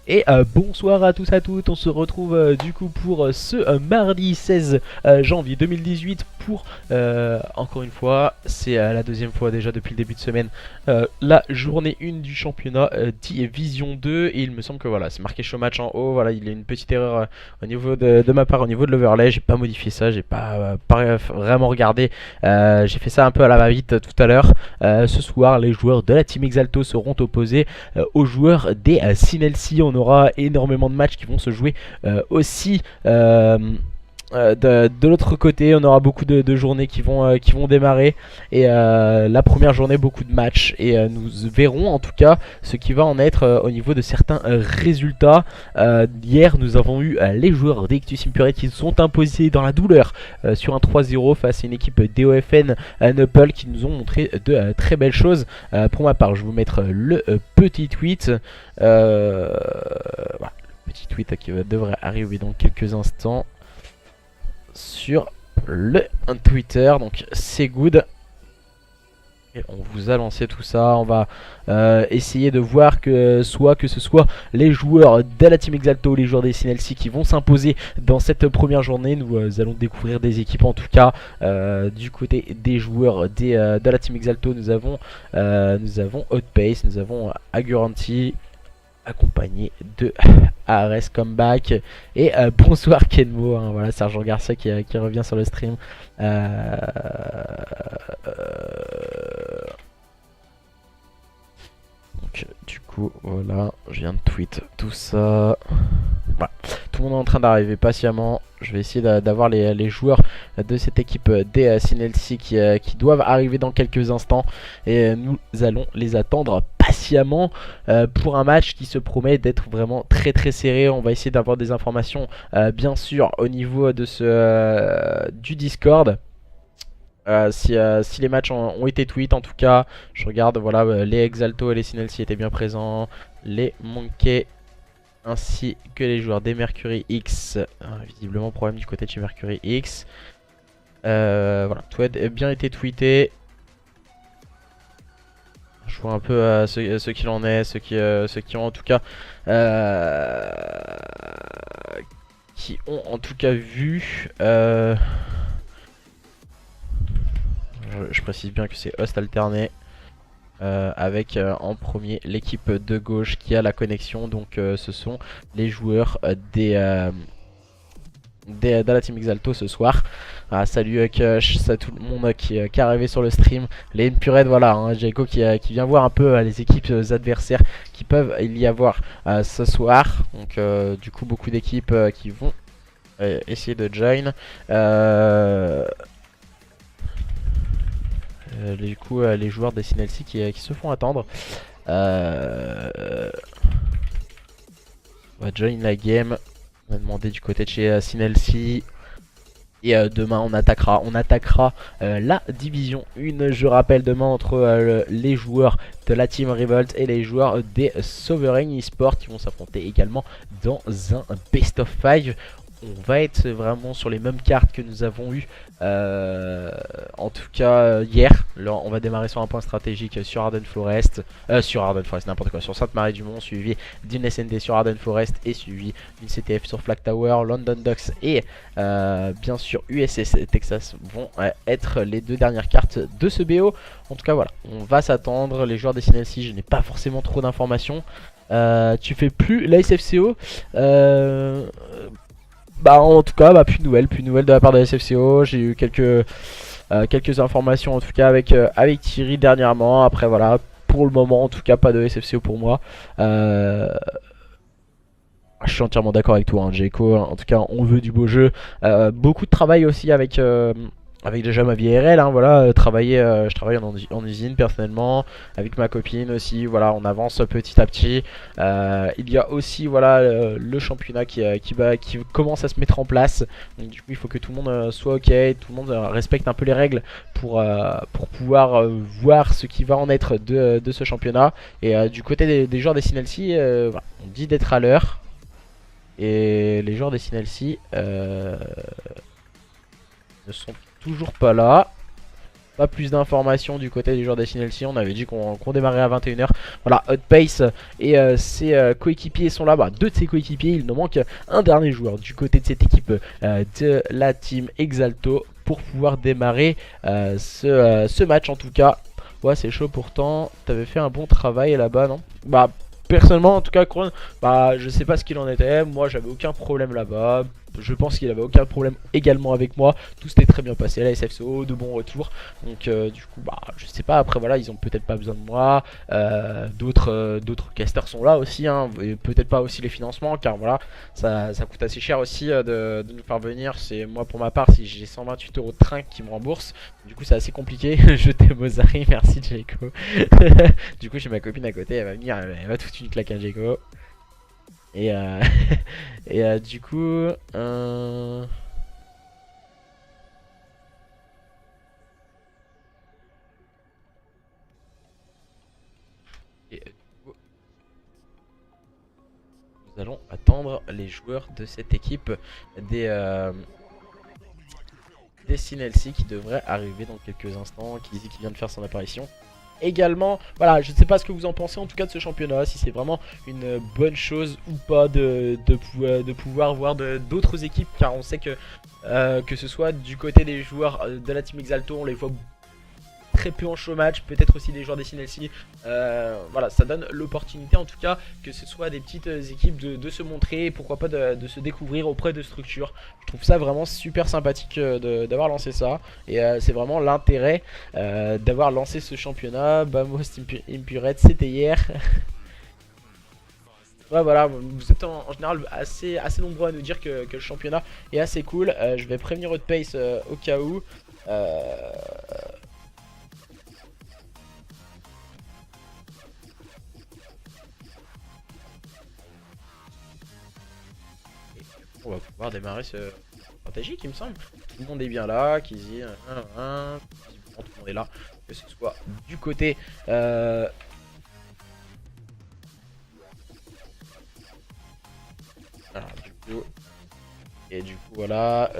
Et bonsoir à tous à toutes, on se retrouve du coup pour ce mardi 16 janvier 2018 pour, encore une fois, c'est la deuxième fois déjà depuis le début de semaine, la journée 1 du championnat Division 2. Et il me semble que voilà, c'est marqué show match en haut, voilà, il y a une petite erreur au niveau de ma part, au niveau de l'overlay, j'ai pas modifié ça, j'ai pas vraiment regardé, j'ai fait ça un peu à la va-vite tout à l'heure. Ce soir, les joueurs de la Team Exalto seront opposés aux joueurs des Sinelsi. On aura énormément de matchs qui vont se jouer aussi de l'autre côté. On aura beaucoup de journées qui vont démarrer, et la première journée beaucoup de matchs, et nous verrons en tout cas ce qui va en être au niveau de certains résultats. Hier nous avons eu les joueurs d'Ictus Impurity qui se sont imposés dans la douleur sur un 3-0 face à une équipe DOFN Nuppel qui nous ont montré de très belles choses. Pour ma part, je vais vous mettre le petit tweet, voilà, le petit tweet qui devrait arriver dans quelques instants sur le Twitter, donc c'est good. Et on vous a lancé tout ça, on va essayer de voir que ce soit les joueurs de la Team Exalto, les joueurs des Sinelsi qui vont s'imposer dans cette première journée. Nous allons découvrir des équipes, en tout cas du côté des joueurs de la Team Exalto. Nous avons Outpace, nous avons Aguranti, accompagné de ARS Comeback, et bonsoir Kenmo, hein, voilà, Sergent Garcia qui revient sur le stream. Donc du coup voilà, je viens de tweet tout ça. Voilà. Tout le monde est en train d'arriver patiemment. Je vais essayer d'avoir les joueurs de cette équipe des Sinelsi qui doivent arriver dans quelques instants, et nous allons les attendre patiemment pour un match qui se promet d'être vraiment très très serré. On va essayer d'avoir des informations bien sûr au niveau de du Discord. Si les matchs ont été tweets, en tout cas je regarde, voilà, les Exalto et les Sinelsi étaient bien présents, les Monkeys ainsi que les joueurs des Mercury X. Visiblement problème du côté de chez Mercury X. Voilà, tout a bien été tweeté. Je vois un peu ce qu'il en est, ceux qui ont en tout cas vu. Je précise bien que c'est host alterné. Avec en premier l'équipe de gauche qui a la connexion, donc ce sont les joueurs de la Team Exalto ce soir. Salut Kush, salut tout le monde qui est arrivé sur le stream. Les Impureds, voilà, hein, Jaco qui vient voir un peu les équipes adversaires qui peuvent y avoir ce soir. Donc du coup beaucoup d'équipes qui vont essayer de join. Du coup les joueurs des Sinelsi qui se font attendre. On va join la game. On va demander du côté de chez Sinelsi. Et demain on attaquera la division 1. Je rappelle, demain entre les joueurs de la Team Revolt et les joueurs des Sovereign Esports qui vont s'affronter également dans un best of 5. On va être vraiment sur les mêmes cartes que nous avons eu en tout cas hier. Là, on va démarrer sur un point stratégique sur Arden Forest, n'importe quoi, sur Sainte-Marie-du-Mont, suivi d'une SND sur Arden Forest et suivi d'une CTF sur Flag Tower. London Ducks et bien sûr USS Texas vont être les deux dernières cartes de ce BO. En tout cas voilà, on va s'attendre. Les joueurs des Sinelsi, je n'ai pas forcément trop d'informations. Tu fais plus la SFCO? Bah en tout cas plus de nouvelles de la part de la SFCO. J'ai eu quelques informations en tout cas avec Thierry dernièrement. Après voilà, pour le moment en tout cas pas de SFCO pour moi. Je suis entièrement d'accord avec toi, hein, Jaco. En tout cas on veut du beau jeu, beaucoup de travail aussi avec déjà ma vie RL, hein, voilà, je travaille en usine personnellement, avec ma copine aussi, voilà, on avance petit à petit. Il y a aussi voilà le championnat qui commence à se mettre en place, donc du coup il faut que tout le monde soit ok, tout le monde respecte un peu les règles pour pouvoir voir ce qui va en être de ce championnat. Et du côté des joueurs des Sinelsi, voilà, on dit d'être à l'heure, et les joueurs des Sinelsi ne sont toujours pas là. Pas plus d'informations du côté des joueurs des SNLC. On avait dit qu'on démarrait à 21 h. Voilà, Hotpace et ses coéquipiers sont là. Bah, deux de ses coéquipiers, il nous manque un dernier joueur du côté de cette équipe de la team Exalto pour pouvoir démarrer ce match en tout cas. Ouais, c'est chaud pourtant. T'avais fait un bon travail là-bas, non? Bah, personnellement, en tout cas, Kron, bah, je sais pas ce qu'il en était. Moi, j'avais aucun problème là-bas. Je pense qu'il avait aucun problème également avec moi. Tout s'était très bien passé. La SFCO, de bons retours. Donc, du coup, bah, je sais pas. Après, voilà, ils ont peut-être pas besoin de moi. D'autres casters sont là aussi. Hein, et peut-être pas aussi les financements. Car voilà, ça coûte assez cher aussi de nous faire venir. C'est moi, pour ma part, si j'ai 128 € de train qui me rembourse. Du coup, c'est assez compliqué. Je t'ai Mozari. Merci, Jaco. Du coup, j'ai ma copine à côté. Elle va venir. Elle va toute une claque à Jaco. Et, et du coup, nous allons attendre les joueurs de cette équipe des SNLC qui devraient arriver dans quelques instants. Kizzy qui vient de faire son apparition. Également, voilà, je ne sais pas ce que vous en pensez en tout cas de ce championnat, si c'est vraiment une bonne chose ou pas de pouvoir voir d'autres équipes, car on sait que ce soit du côté des joueurs de la team Exalto, on les voit très peu en show match, peut-être aussi des joueurs des SNLC. Voilà, ça donne l'opportunité en tout cas que ce soit des petites équipes de se montrer et pourquoi pas de se découvrir auprès de structures. Je trouve ça vraiment super sympathique d'avoir lancé ça et c'est vraiment l'intérêt d'avoir lancé ce championnat. Bamos Impuret, c'était hier. Ouais, voilà, vous êtes en général assez nombreux à nous dire que le championnat est assez cool. Je vais prévenir Hotpace au cas où. On va pouvoir démarrer ce stratégique, il me semble. Tout le monde est bien là, Kizzy, tout le monde est là, que ce soit du côté voilà, du coup voilà,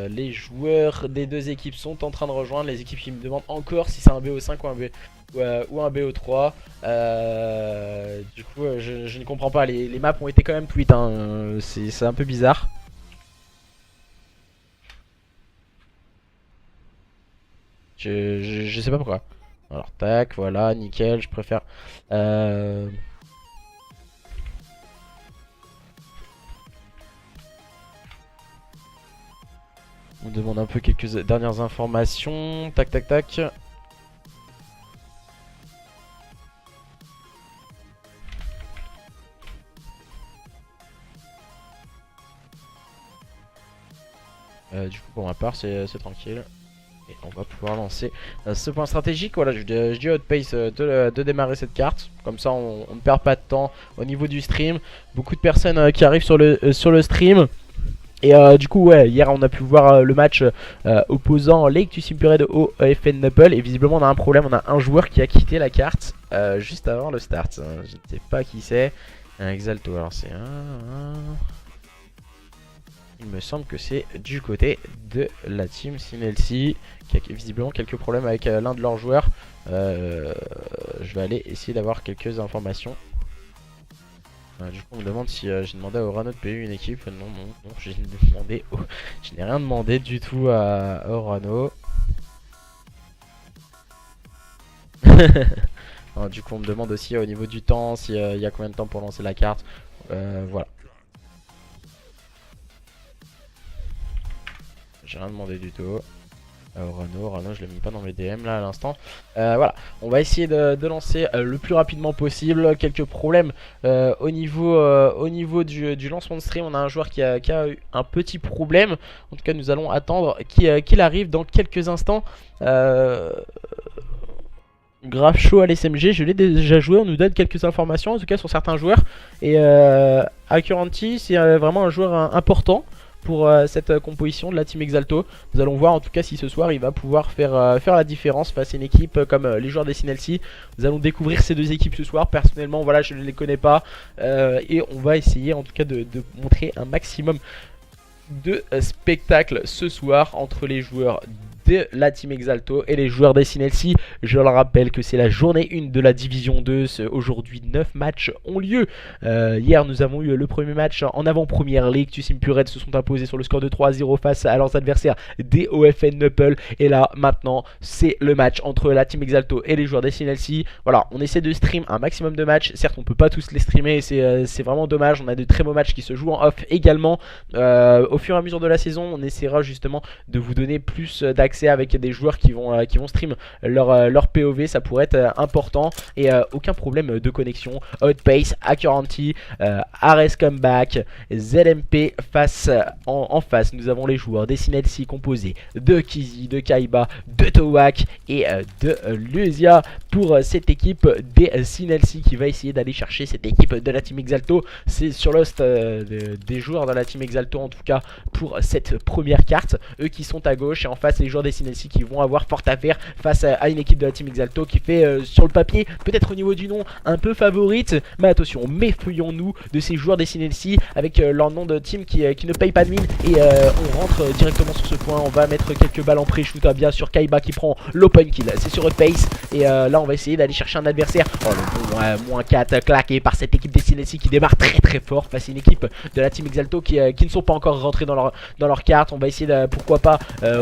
les joueurs des deux équipes sont en train de rejoindre. Les équipes qui me demandent encore si c'est un BO5 ou un BO3. Du coup, je ne comprends pas. Les maps ont été quand même tweet. Hein. C'est un peu bizarre. Je sais pas pourquoi. Alors, tac, voilà, nickel. Je préfère. On demande un peu quelques dernières informations. Tac, tac, tac. Du coup, pour ma part, c'est tranquille. Et on va pouvoir lancer ce point stratégique. Voilà, je dis à Hotpace de démarrer cette carte. Comme ça, on ne perd pas de temps au niveau du stream. Beaucoup de personnes qui arrivent sur le stream. Et du coup, ouais, hier on a pu voir le match opposant Lectus Impured au FN Knuckle. Et visiblement, on a un problème. On a un joueur qui a quitté la carte juste avant le start. Je ne sais pas qui c'est. Un Exalto. Alors, c'est un. Il me semble que c'est du côté de la team SNLC qui a visiblement quelques problèmes avec l'un de leurs joueurs. Je vais aller essayer d'avoir quelques informations. Du coup, on me demande si j'ai demandé à Orano de payer une équipe. Non, je n'ai rien demandé du tout à Orano. Du coup, on me demande aussi au niveau du temps, s'il y a combien de temps pour lancer la carte. Voilà. J'ai rien demandé du tout. Rano, je l'ai mis pas dans mes DM là à l'instant. Voilà, on va essayer de lancer le plus rapidement possible. Quelques problèmes au niveau du lancement de stream. On a un joueur qui a eu un petit problème. En tout cas, nous allons attendre qu'il arrive dans quelques instants. Grave chaud à l'SMG, je l'ai déjà joué, on nous donne quelques informations en tout cas sur certains joueurs. Et Accuranti, c'est vraiment un joueur important pour cette composition de la team Exalto. Nous allons voir en tout cas si ce soir il va pouvoir faire la différence face à une équipe comme les joueurs des SNLC. Nous allons découvrir ces deux équipes ce soir. Personnellement, voilà, je ne les connais pas et on va essayer en tout cas de montrer un maximum de spectacle ce soir entre les joueurs de la Team Exalto et les joueurs des Sinelsi. Je le rappelle que c'est la journée 1 de la division 2. Aujourd'hui 9 matchs ont lieu. Hier nous avons eu le premier match en avant-première ligue. Tusim Purette se sont imposés sur le score de 3-0 face à leurs adversaires des OFN Neupel. Et là maintenant c'est le match entre la Team Exalto et les joueurs des Sinelsi. Voilà, on essaie de stream un maximum de matchs. Certes on peut pas tous les streamer, c'est vraiment dommage. On a de très beaux matchs qui se jouent en off également. Au fur et à mesure de la saison on essaiera justement de vous donner plus d'accès avec des joueurs qui vont stream leur POV. Ça pourrait être important et aucun problème de connexion. Outpace, Accuracy, Ares Comeback, ZMP en face. Nous avons les joueurs des Sinelsi composés de Kizi, de Kaiba, de Towak et de Lusia pour cette équipe des Sinelsi qui va essayer d'aller chercher cette équipe de la Team Exalto. C'est sur l'host des joueurs de la Team Exalto en tout cas pour cette première carte. Eux qui sont à gauche et en face les joueurs des Sinelsi qui vont avoir fort à faire face à une équipe de la Team Exalto qui fait sur le papier peut-être au niveau du nom un peu favorite, mais attention, méfions-nous de ces joueurs des Sinelsi avec leur nom de team qui ne paye pas de mine. Et on rentre directement sur ce point. On va mettre quelques balles en pré-shoot, bien sûr. Kaiba qui prend l'open kill, c'est sur Pace. Et là on va essayer d'aller chercher un adversaire. Oh le bon moins 4 claqué par cette équipe des Sinelsi qui démarre très fort face à une équipe de la Team Exalto qui ne sont pas encore rentrés dans leur carte. On va essayer de, pourquoi pas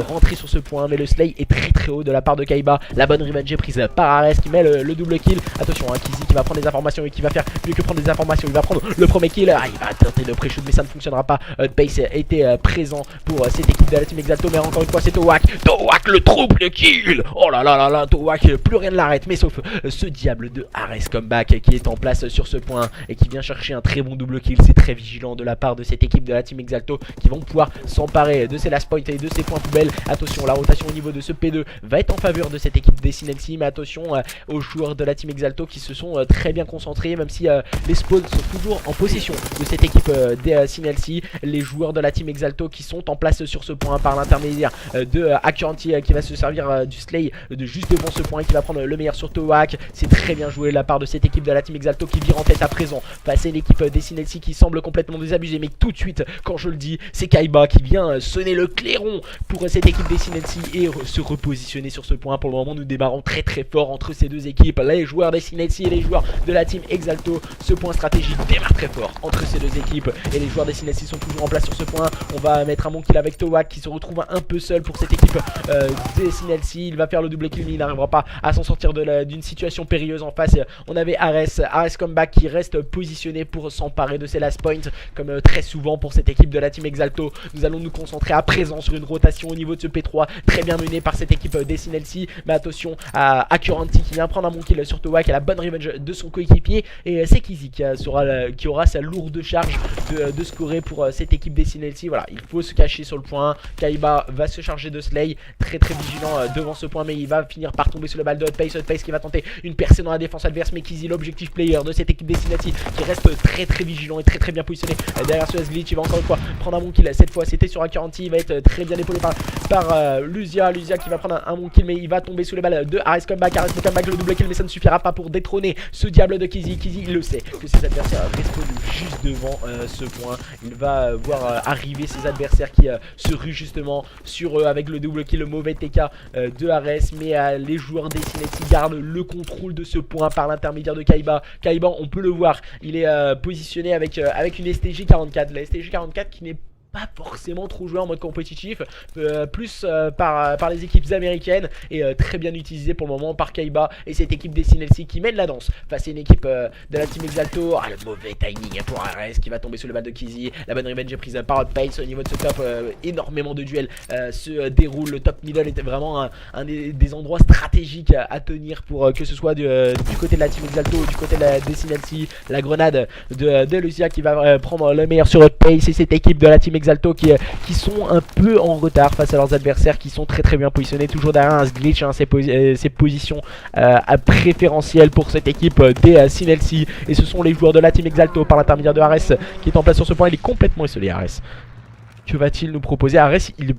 rentrer sur ce point, mais le slay est très haut de la part de Kaiba. La bonne revenge est prise par Ares qui met le double kill. Attention, Kizi qui va prendre des informations et qui va faire mieux que prendre des informations. Il va prendre le premier kill. Il va tenter de pré-shoot mais ça ne fonctionnera pas. Pace était présent pour cette équipe de la Team Exalto, mais encore une fois c'est Towak. Towak le trouble kill. Oh là, Towak, plus rien ne l'arrête, mais sauf ce diable de Ares Comeback qui est en place sur ce point et qui vient chercher un très bon double kill. C'est très vigilant de la part de cette équipe de la Team Exalto qui vont pouvoir s'emparer de ces last points et de ces points poubelles. Attention, la rotation au niveau de ce P2 va être en faveur de cette équipe des Sinelsi, mais attention aux joueurs de la Team Exalto qui se sont très bien concentrés, même si les spawns sont toujours en possession de cette équipe des Sinelsi. Les joueurs de la Team Exalto qui sont en place sur ce point par l'intermédiaire de Accuracy qui va se servir du slay de juste devant ce point et qui va prendre le meilleur sur Towak. C'est très bien joué de la part de cette équipe de la Team Exalto qui vire en tête à présent face à l'équipe des Sinelsi qui semble complètement désabusée, mais tout de suite quand je le dis c'est Kaiba qui vient sonner le clairon pour cette équipe des Sinelsi et se repositionner sur ce point. Pour le moment nous démarrons très fort entre ces deux équipes, les joueurs des Sinelsi et les joueurs de la Team Exalto. Ce point stratégique démarre très fort entre ces deux équipes et les joueurs des Sinelsi sont toujours en place sur ce point. On va mettre un bon kill avec Towak qui se retrouve un peu seul pour cette équipe des Sinelsi. Il va faire le double kill mais il n'arrivera pas à s'en sortir d'une situation périlleuse. En face on avait Ares Comeback qui reste positionné pour s'emparer de ses last points comme très souvent pour cette équipe de la Team Exalto. Nous allons nous concentrer à présent sur une rotation au niveau de ce P3 très bien menée par cette équipe des Sinelsi, mais attention à Accuracy qui vient prendre un bon kill sur Towak et la bonne revenge de son coéquipier, et c'est Kizi qui aura sa lourde charge de scorer pour cette équipe des Sinelsi. Voilà, il faut se cacher sur le point. Kaiba va se charger de Slay, très vigilant devant ce point, mais il va finir par tomber sur le balle de Outpace qui va tenter une percée dans la défense adverse, mais Kizi, l'objectif player de cette équipe des Sinelsi, qui reste très vigilant et très bien positionné derrière ce S-Glitch. Il va encore une fois prendre un bon kill, cette fois c'était sur Accuracy. Il va être très bien épaulé par Lusia qui va prendre un bon kill, mais il va tomber sous les balles de Ares Comeback. Le double kill, mais ça ne suffira pas pour détrôner ce diable de Kizi. Kizi il le sait que ses adversaires restent juste devant ce point. Il va voir arriver ses adversaires qui se ruent justement sur eux avec le double kill, le mauvais TK de Ares, mais les joueurs des Sinelsi gardent le contrôle de ce point par l'intermédiaire de Kaiba. Kaiba, on peut le voir, il est positionné avec une STG 44, la STG 44 qui n'est pas forcément trop joué en mode compétitif, plus par les équipes américaines, et très bien utilisé pour le moment par Kaiba et cette équipe des Sinelsi qui mène la danse face à une équipe de la Team Exalto. Le mauvais timing pour Ares qui va tomber sous le bal de Kizi. La bonne revenge est prise par Outpace au niveau de ce top. Énormément de duels se déroulent. Le top middle était vraiment un des endroits stratégiques à tenir pour que ce soit du côté de la Team Exalto ou du côté des Sinelsi. La grenade de Lucia qui va prendre le meilleur sur Outpace et cette équipe de la Team Exalto qui sont un peu en retard face à leurs adversaires qui sont très bien positionnés, toujours derrière un glitch, ces positions préférentielles pour cette équipe des Sinelsi, et ce sont les joueurs de la Team Exalto par l'intermédiaire de Ares qui est en place sur ce point. Il est complètement isolé Ares. Que va-t-il nous proposer? Ares, il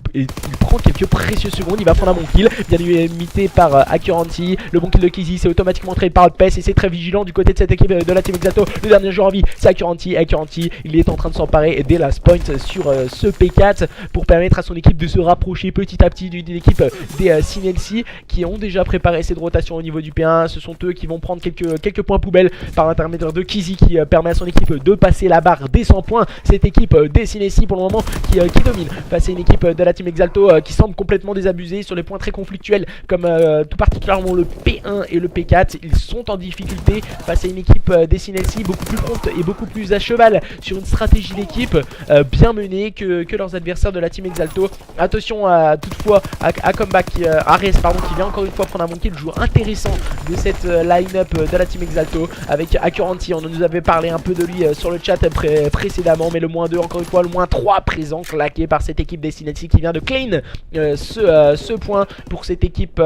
prend quelques précieuses secondes, il va prendre un bon kill, bien imité par Accuracy. Le bon kill de Kizzy, c'est automatiquement trade par Hotpace et c'est très vigilant du côté de cette équipe de la Team Exalto. Le dernier joueur en vie, c'est Accuracy. Accuracy, il est en train de s'emparer des last points sur ce P4 pour permettre à son équipe de se rapprocher petit à petit d'une équipe des Sinelsi qui ont déjà préparé cette rotation au niveau du P1. Ce sont eux qui vont prendre quelques points poubelles par l'intermédiaire de Kizzy qui permet à son équipe de passer la barre des 100 points. Cette équipe des Sinelsi pour le moment qui domine face à une équipe de la Team Exalto qui semble complètement désabusée sur les points très conflictuels comme tout particulièrement le P1 et le P4. Ils sont en difficulté face à une équipe des Sinelsi beaucoup plus prompte et beaucoup plus à cheval sur une stratégie d'équipe bien menée que leurs adversaires de la Team Exalto. Attention toutefois à comeback Ares pardon, qui vient encore une fois prendre un bon kill, joueur intéressant de cette line-up de la Team Exalto avec Accuracy. On nous avait parlé un peu de lui sur le chat précédemment, mais le -2 encore une fois, le -3 présent claqué par cette équipe des Sinelsi qui vient de claim ce point pour cette équipe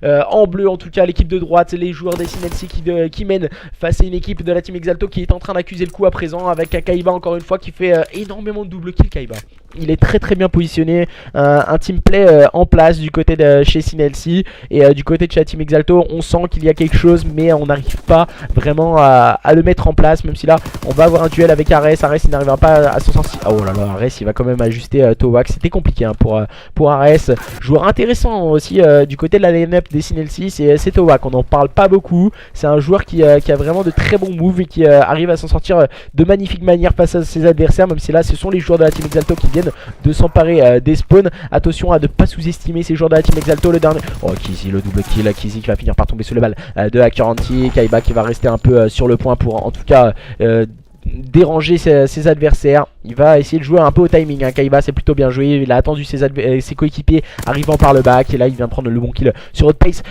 en bleu, en tout cas l'équipe de droite, les joueurs des Sinelsi qui mènent face à une équipe de la Team Exalto qui est en train d'accuser le coup à présent avec Kaiba encore une fois qui fait énormément de double kill. Kaiba, il est très bien positionné, un team play en place du côté de chez Sinelsi et du côté de chez la Team Exalto on sent qu'il y a quelque chose mais on n'arrive pas vraiment à le mettre en place, même si là on va avoir un duel avec Ares. Ares il n'arrivera pas à s'en sortir. Oh là là, Ares il va quand même ajuster Towak, c'était compliqué hein, pour Ares. Joueur intéressant aussi du côté de la line-up des Sinelsi, c'est Towak, on n'en parle pas beaucoup, c'est un joueur qui a vraiment de très bons moves et qui arrive à s'en sortir de magnifique manière face à ses adversaires, même si là ce sont les joueurs de la Team Exalto qui viennent de s'emparer des spawns. Attention à ne pas sous-estimer ces joueurs de la Team Exalto. Le dernier, oh Kizzy, le double kill, Kizzy qui va finir par tomber sous les balles de Accuracy. Kaiba qui va rester un peu sur le point pour en tout cas déranger ses adversaires. Il va essayer de jouer un peu au timing hein. Kaiba c'est plutôt bien joué, il a attendu ses coéquipiers arrivant par le back et là il vient prendre le bon kill sur Hotpace.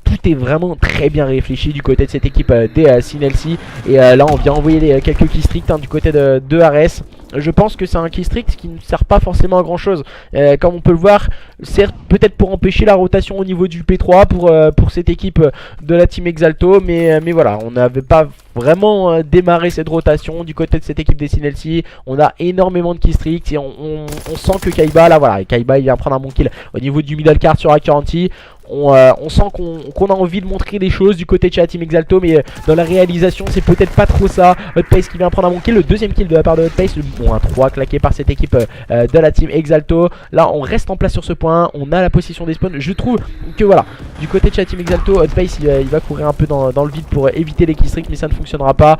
Tout est vraiment très bien réfléchi du côté de cette équipe des Sinelsi et là on vient envoyer quelques keystricts hein, du côté de Ares. Je pense que c'est un keystrict qui ne sert pas forcément à grand chose comme on peut le voir, certes peut-être pour empêcher la rotation au niveau du P3 pour cette équipe de la Team Exalto, mais voilà, on n'avait pas vraiment démarré cette rotation du côté de cette équipe des Sinelsi. On a énormément de keystricts et on sent que Kaiba là voilà, Kaiba il vient prendre un bon kill au niveau du middle card sur Accuracy. On sent qu'on a envie de montrer des choses du côté de chez la Team Exalto, mais dans la réalisation c'est peut-être pas trop ça. Hotpace qui vient prendre un bon kill, le deuxième kill de la part de Hotpace, le bon 1-3 claqué par cette équipe de la Team Exalto. Là on reste en place sur ce point, on a la possession des spawns. Je trouve que voilà, du côté de chez la Team Exalto, Hotpace il va courir un peu dans le vide pour éviter les keystricts, mais ça ne fonctionnera pas.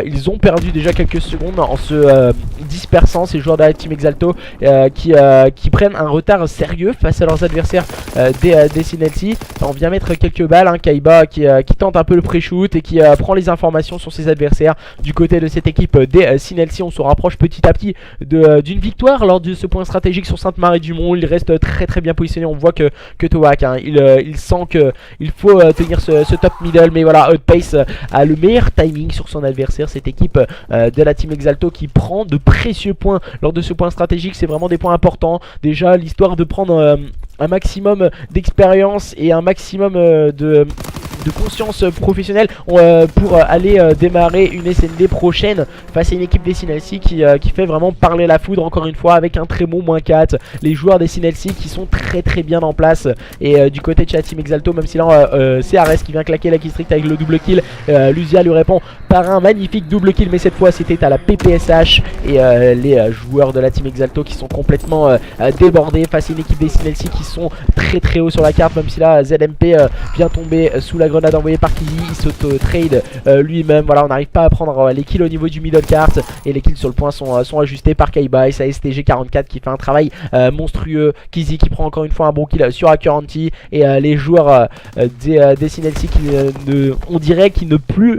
Ils ont perdu déjà quelques secondes en se dispersant, ces joueurs de la Team Exalto qui prennent un retard sérieux face à leurs adversaires des Sinelsi. On vient mettre quelques balles hein. Kaiba qui tente un peu le pré-shoot et qui prend les informations sur ses adversaires du côté de cette équipe des Sinelsi. On se rapproche petit à petit d'une victoire lors de ce point stratégique sur Sainte-Marie-du-Mont. Il reste très bien positionné, on voit que Towak hein, il sent qu'il faut tenir ce top middle, mais voilà, Hotpace a le meilleur timing sur son adversaire. Cette équipe de la Team Exalto qui prend de précieux points lors de ce point stratégique, c'est vraiment des points importants. Déjà l'histoire de prendre un maximum d'expérience et un maximum de conscience professionnelle pour aller démarrer une SND prochaine face à une équipe des Sinelsi qui fait vraiment parler la foudre encore une fois avec un très bon -4. Les joueurs des Sinelsi qui sont très bien en place et du côté de la Team Exalto, même si là c'est Ares qui vient claquer la keystrict avec le double kill, Lucia lui répond par un magnifique double kill, mais cette fois c'était à la PPSH et les joueurs de la Team Exalto qui sont complètement débordés face à une équipe des Sinelsi qui sont très haut sur la carte, même si là ZMP vient tomber sous la grenade envoyée par Kizzy, il s'auto-trade lui-même. Voilà, on n'arrive pas à prendre les kills au niveau du middle cart et les kills sur le point sont ajustés par Kaiba et sa STG44 qui fait un travail monstrueux. Kizzy qui prend encore une fois un bon kill sur Accuracy et les joueurs des Sinelsi qui on dirait qu'il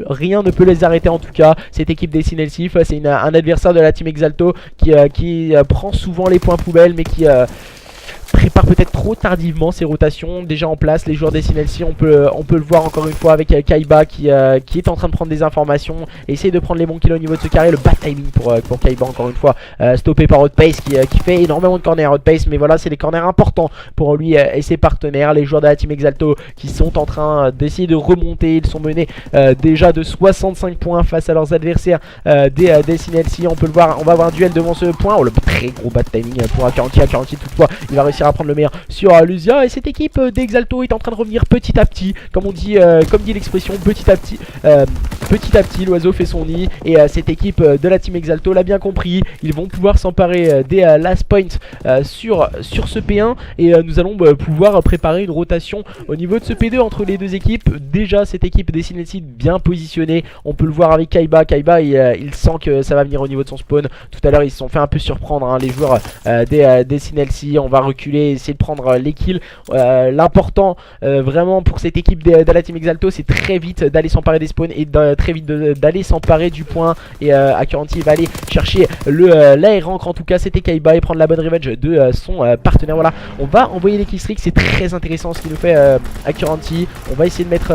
rien ne peut les arrêter. En tout cas cette équipe des Sinelsi face à un adversaire de la Team Exalto qui prend souvent les points poubelles mais qui prépare peut-être trop tardivement ces rotations déjà en place. Les joueurs des CNLC, on peut le voir encore une fois avec Kaiba qui est en train de prendre des informations, essayer de prendre les bons kills au niveau de ce carré. Le bad timing pour Kaiba encore une fois, stoppé par Hotpace qui fait énormément de corners. Hotpace, mais voilà, c'est des corners importants pour lui et ses partenaires. Les joueurs de la team Exalto qui sont en train d'essayer de remonter. Ils sont menés déjà de 65 points face à leurs adversaires des CNLC. On peut le voir, on va avoir un duel devant ce point. Oh, le très gros bad timing pour Akaranti. Akaranti toutefois, il va réussir à prendre le meilleur sur Lucia. Et cette équipe d'Exalto est en train de revenir petit à petit, comme on dit, comme dit l'expression, petit à petit l'oiseau fait son nid. Et cette équipe de la team Exalto l'a bien compris. Ils vont pouvoir s'emparer des last points sur ce P1. Et nous allons pouvoir préparer une rotation au niveau de ce P2 entre les deux équipes. Déjà cette équipe des CNLC bien positionnée. On peut le voir avec Kaiba. Kaiba il sent que ça va venir au niveau de son spawn. Tout à l'heure ils se sont fait un peu surprendre hein, les joueurs des CNLC. On va reculer, essayer de prendre les kills. L'important vraiment pour cette équipe de la team Exalto, c'est très vite d'aller s'emparer des spawns et très vite d'aller s'emparer du point. Et Akaranti va aller chercher l'air rank. En tout cas c'était Kaiba et prendre la bonne revenge de son partenaire. Voilà, on va envoyer les killstreaks. C'est très intéressant ce qu'il nous fait Akaranti. On va essayer de mettre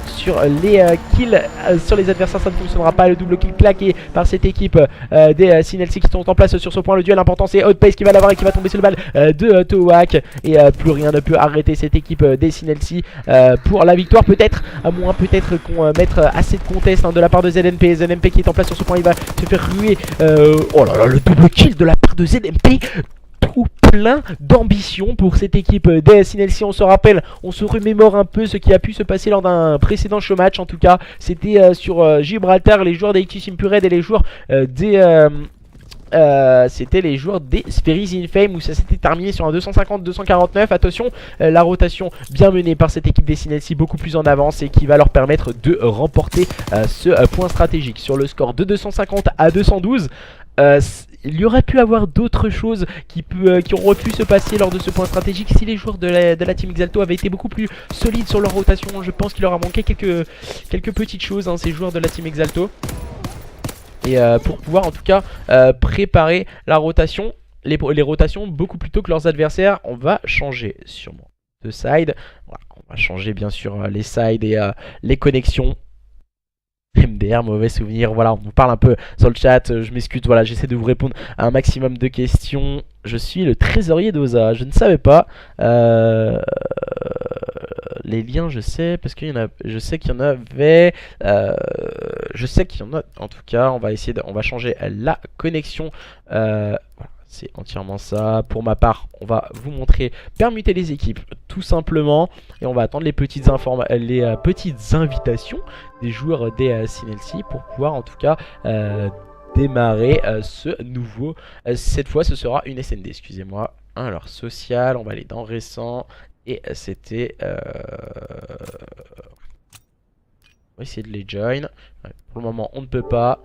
sur les kills sur les adversaires, ça ne fonctionnera pas. Le double kill claqué par cette équipe des CNLC qui sont en place sur ce point. Le duel important, c'est Hotpace qui va l'avoir et qui va tomber sur le balle de Towac. Et plus rien ne peut arrêter cette équipe des CNLC pour la victoire. Peut-être, à moins peut-être qu'on mette assez de contest hein, de la part de ZNP. ZNP qui est en place sur ce point, il va se faire ruer. Oh là là, le double kill de la part de ZNP. Tout plein d'ambition pour cette équipe des CNLC. On se rappelle, on se remémore un peu ce qui a pu se passer lors d'un précédent showmatch. En tout cas, c'était sur Gibraltar, les joueurs d'Actus Impured et les joueurs c'était les joueurs des Spheres in Fame où ça s'était terminé sur un 250-249. Attention, la rotation bien menée par cette équipe des CNLC, beaucoup plus en avance et qui va leur permettre de remporter ce point stratégique sur le score de 250 à 212. Il y aurait pu avoir d'autres choses qui auraient pu se passer lors de ce point stratégique si les joueurs de la team Exalto avaient été beaucoup plus solides sur leur rotation. Je pense qu'il leur a manqué quelques petites choses hein, ces joueurs de la team Exalto. Et pour pouvoir en tout cas préparer la rotation, les rotations beaucoup plus tôt que leurs adversaires. On va changer sûrement de side. Voilà, on va changer bien sûr les sides et les connexions. MDR, mauvais souvenir, voilà, on nous parle un peu sur le chat, je m'excuse, voilà, j'essaie de vous répondre à un maximum de questions. Je suis le trésorier d'Oza, je ne savais pas. Les liens, je sais, parce qu'il y en a, je sais qu'il y en avait, je sais qu'il y en a, en tout cas, on va essayer on va changer la connexion, voilà. C'est entièrement ça. Pour ma part, on va vous montrer permuter les équipes tout simplement. Et on va attendre les petites invitations des joueurs des CNLC pour pouvoir en tout cas démarrer ce nouveau. Cette fois, ce sera une SND, excusez-moi. Alors, social, on va aller dans récent. Et c'était... on va essayer de les join. Pour le moment, on ne peut pas.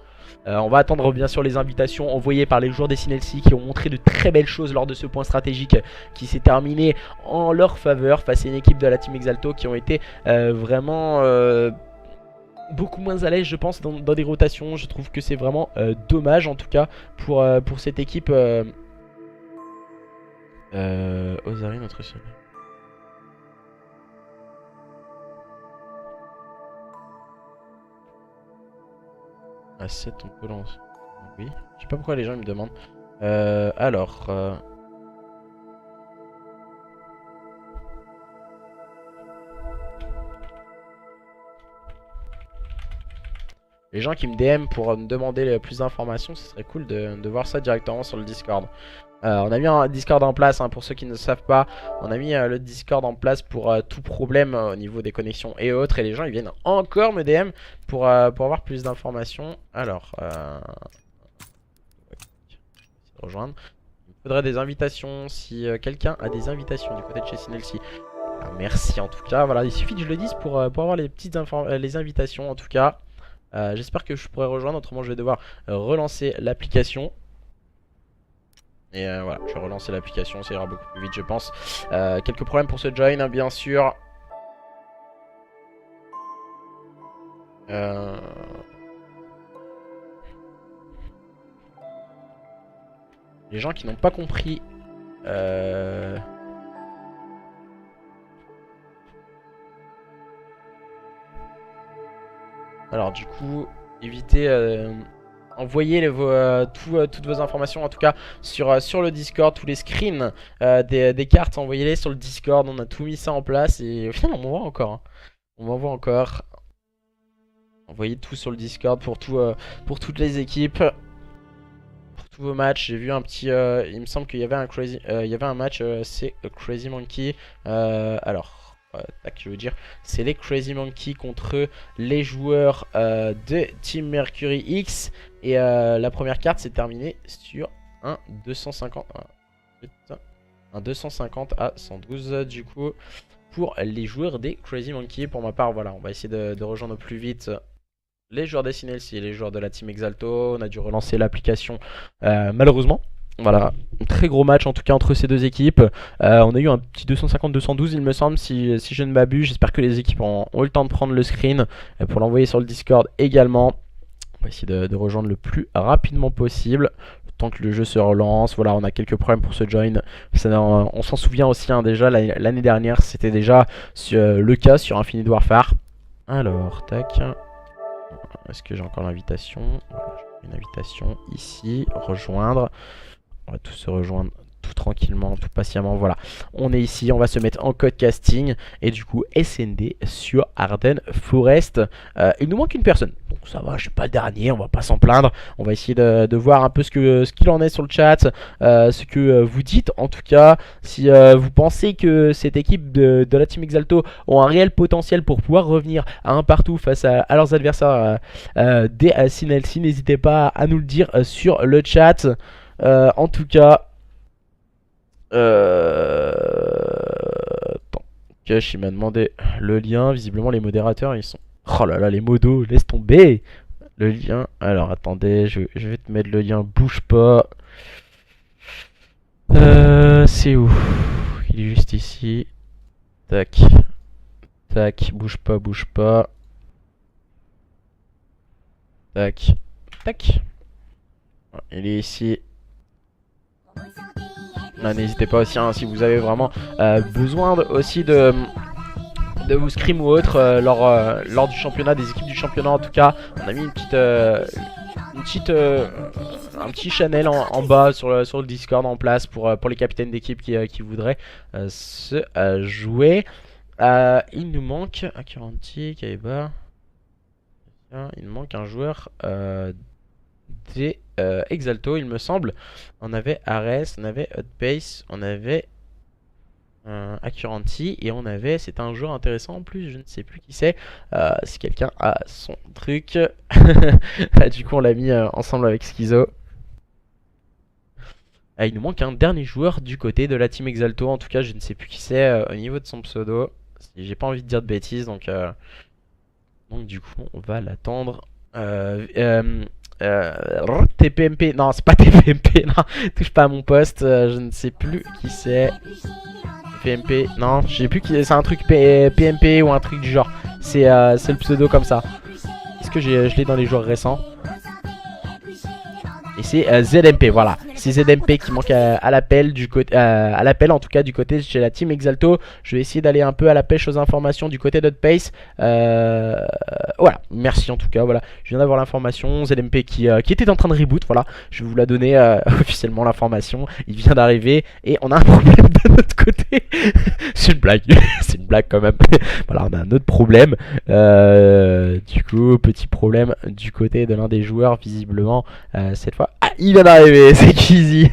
On va attendre bien sûr les invitations envoyées par les joueurs des CNLC qui ont montré de très belles choses lors de ce point stratégique qui s'est terminé en leur faveur face à une équipe de la team Exalto qui ont été vraiment beaucoup moins à l'aise je pense dans des rotations. Je trouve que c'est vraiment dommage en tout cas pour cette équipe Ozari notre seul. À 7 on peut lancer. Oui. Je sais pas pourquoi les gens me demandent. Alors. Les gens qui me DM pour me demander plus d'informations, ce serait cool de voir ça directement sur le Discord. On a mis un Discord en place, hein, pour ceux qui ne savent pas. On a mis le Discord en place pour tout problème au niveau des connexions et autres. Et les gens ils viennent encore me DM pour avoir plus d'informations. Alors, rejoindre. Il me faudrait des invitations si quelqu'un a des invitations du côté de chez CNLC. Merci en tout cas. Voilà, il suffit que je le dise pour avoir les petites les invitations en tout cas. J'espère que je pourrai rejoindre, autrement je vais devoir relancer l'application. Et voilà, je vais relancer l'application, ça ira beaucoup plus vite je pense. Quelques problèmes pour ce join hein, bien sûr. Les gens qui n'ont pas compris Alors du coup, évitez... envoyez toutes vos informations en tout cas sur le Discord, tous les screens des cartes, envoyez-les sur le Discord. On a tout mis ça en place et au final on m'envoie encore, hein. On m'envoie encore. Envoyez tout sur le Discord pour toutes les équipes, pour tous vos matchs. J'ai vu un petit, il me semble qu'il y avait un match, c'est Crazy Monkey. Tac, je veux dire, c'est les Crazy Monkey contre les joueurs de Team Mercury X. Et la première carte s'est terminée sur un 250. Un 250 à 112 du coup pour les joueurs des Crazy Monkey. Pour ma part, voilà, on va essayer de rejoindre au plus vite les joueurs des SNLC et les joueurs de la Team Exalto. On a dû relancer l'application malheureusement. Voilà, un très gros match en tout cas entre ces deux équipes. On a eu un petit 250-212 il me semble, si je ne m'abuse. J'espère que les équipes ont eu le temps de prendre le screen pour l'envoyer sur le Discord également. On va essayer de rejoindre le plus rapidement possible, le temps que le jeu se relance. Voilà, on a quelques problèmes pour se join. On s'en souvient aussi, hein, déjà l'année dernière, c'était déjà le cas sur Infinite Warfare. Alors, tac. Est-ce que j'ai encore l'invitation? Une invitation ici, rejoindre. On va tous se rejoindre tout tranquillement, tout patiemment. Voilà, on est ici, on va se mettre en code casting. Et du coup, SND sur Arden Forest. Il nous manque une personne, donc ça va, je suis pas le dernier, on va pas s'en plaindre. On va essayer de voir un peu ce qu'il en est sur le chat, ce que vous dites en tout cas. Si vous pensez que cette équipe de la Team Exalto ont un réel potentiel pour pouvoir revenir à un partout face à leurs adversaires des SNLC, n'hésitez pas à nous le dire sur le chat. En tout cas, attends, Cash il m'a demandé le lien. Visiblement les modérateurs ils sont... Oh là là, les modos, laisse tomber le lien. Alors attendez, je vais te mettre le lien, bouge pas. C'est où? Il est juste ici. Tac. Tac, bouge pas, bouge pas. Tac. Tac. Il est ici. N'hésitez pas aussi, hein, si vous avez vraiment besoin aussi de vous scrim ou autre lors du championnat, des équipes du championnat en tout cas. On a mis un petit channel en bas sur le Discord en place pour les capitaines d'équipe qui voudraient se jouer. Il nous manque un 40, Kaiba. Il nous manque un joueur des Exalto, il me semble. On avait Ares, on avait Hotpace, on avait Accuranti et on avait, c'est un joueur intéressant en plus, je ne sais plus qui c'est. Si quelqu'un a son truc. Du coup on l'a mis ensemble avec Schizo. Il nous manque un dernier joueur du côté de la Team Exalto, en tout cas je ne sais plus qui c'est au niveau de son pseudo. J'ai pas envie de dire de bêtises, donc du coup on va l'attendre. TPMP, non c'est pas TPMP, non, touche pas à mon poste, je ne sais plus qui c'est. PMP, non, je sais plus qui c'est, un truc PMP ou un truc du genre. C'est le pseudo comme ça. Est-ce que je l'ai dans les joueurs récents? Et c'est ZMP, voilà. C'est ZMP qui manque à l'appel du côté, à l'appel en tout cas du côté chez la Team Exalto. Je vais essayer d'aller un peu à la pêche aux informations du côté d'Hotpace. Voilà, merci en tout cas. Voilà, je viens d'avoir l'information. ZMP qui était en train de reboot. Voilà, je vais vous la donner officiellement l'information. Il vient d'arriver et on a un problème de notre côté. C'est une blague, c'est une blague quand même. Voilà, on a un autre problème. Du coup, petit problème du côté de l'un des joueurs visiblement cette fois. Ah, il vient d'arriver, c'est Kizzy.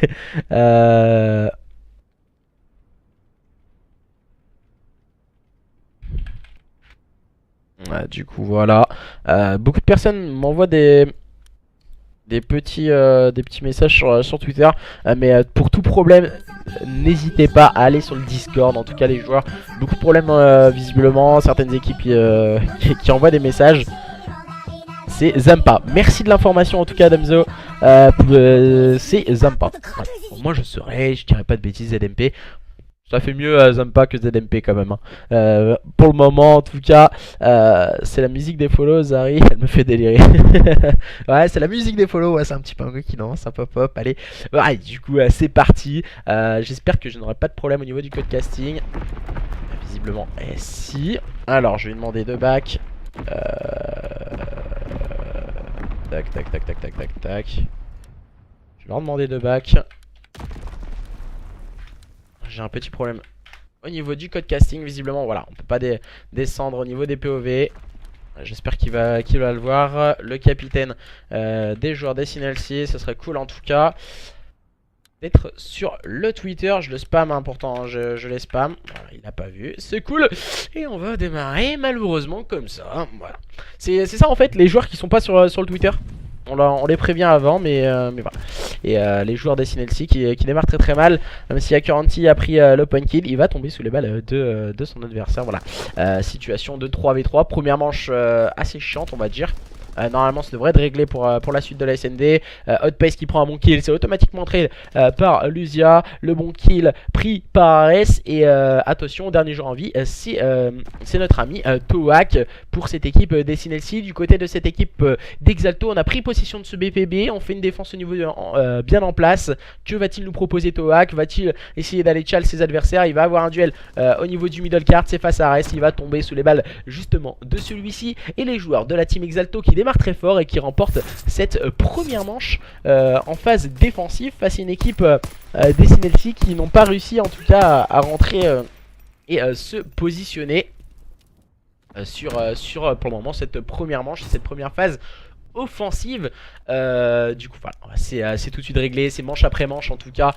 Du coup, voilà. Beaucoup de personnes m'envoient des petits messages sur Twitter. Mais pour tout problème, n'hésitez pas à aller sur le Discord. En tout cas, les joueurs, beaucoup de problèmes visiblement. Certaines équipes qui envoient des messages. C'est Zampa. Merci de l'information en tout cas, Damso. C'est Zampa. Voilà. Bon, moi je dirais pas de bêtises, ZMP. Ça fait mieux Zampa que ZMP quand même. Hein. Pour le moment en tout cas, c'est la musique des follow, Zari, elle me fait délirer. Ouais, c'est la musique des follow, ouais, c'est un petit peu qui lance, un pop-up, allez. Ouais, du coup, c'est parti. J'espère que je n'aurai pas de problème au niveau du code casting. Visiblement, si. Alors, je vais demander 2 bacs. Tac, tac, tac, tac, tac, tac, tac. Je vais leur demander de back. J'ai un petit problème au niveau du code casting, visiblement. Voilà, on peut pas descendre au niveau des POV. J'espère qu'il va le voir. Le capitaine des joueurs des Sinelsi, ce serait cool en tout cas d'être sur le Twitter. Je le spam, hein, pourtant hein, je les spam. Voilà, il n'a pas vu, c'est cool. Et on va démarrer malheureusement comme ça. Voilà, c'est ça en fait, les joueurs qui sont pas sur le Twitter. On les prévient avant, mais voilà. Et les joueurs des Sinelsi qui démarrent très mal. Même si Akuranti a pris le point kill, il va tomber sous les balles de son adversaire. Voilà. Situation de 3v3. Première manche assez chiante, on va dire. Normalement ça devrait être réglé pour la suite de la SND. Hotpace qui prend un bon kill, c'est automatiquement entré par Lucia. Le bon kill pris par Ares. Et attention, dernier joueur en vie, c'est notre ami Toak pour cette équipe des Sinelsi. Du côté de cette équipe d'Exalto, on a pris possession de ce BPB. On fait une défense au niveau bien en place. Que va-t-il nous proposer Toak? Va-t-il essayer d'aller chal ses adversaires? Il va avoir un duel au niveau du middle card, c'est face à Ares. Il va tomber sous les balles justement de celui-ci. Et les joueurs de la team Exalto qui démarre très fort et qui remporte cette première manche en phase défensive face à une équipe des Sinelsi qui n'ont pas réussi en tout cas à rentrer et se positionner sur pour le moment cette première manche, cette première phase offensive. Du coup voilà, c'est tout de suite réglé, c'est manche après manche en tout cas.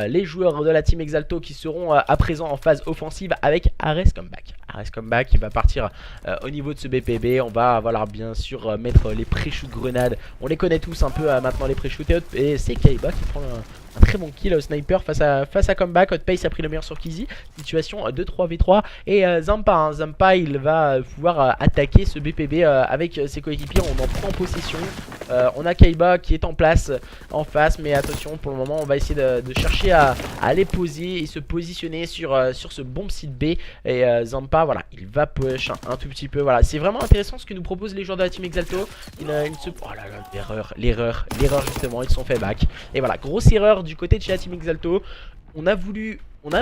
Les joueurs de la team Exalto qui seront à présent en phase offensive avec Ares Comeback. Ares Comeback qui va partir au niveau de ce BPB. On va voilà, bien sûr mettre les pré-shoot grenades. On les connaît tous un peu maintenant, les pré-shoot. Et c'est Kaiba qui prend un très bon kill au sniper face à Comeback. Hotpace a pris le meilleur sur Kizzy. Situation de 3v3. Et Zampa, hein, Zampa il va pouvoir attaquer ce BPB avec ses coéquipiers. On en prend possession. On a Kaiba qui est en place en face. Mais attention, pour le moment on va essayer de chercher à les poser et se positionner sur ce bomb site B. Et Zampa voilà, il va push un tout petit peu. Voilà, c'est vraiment intéressant ce que nous proposent les joueurs de la team Exalto. Oh là là, l'erreur justement, ils se sont fait back. Et voilà, grosse erreur du côté de chez la team Exalto. On a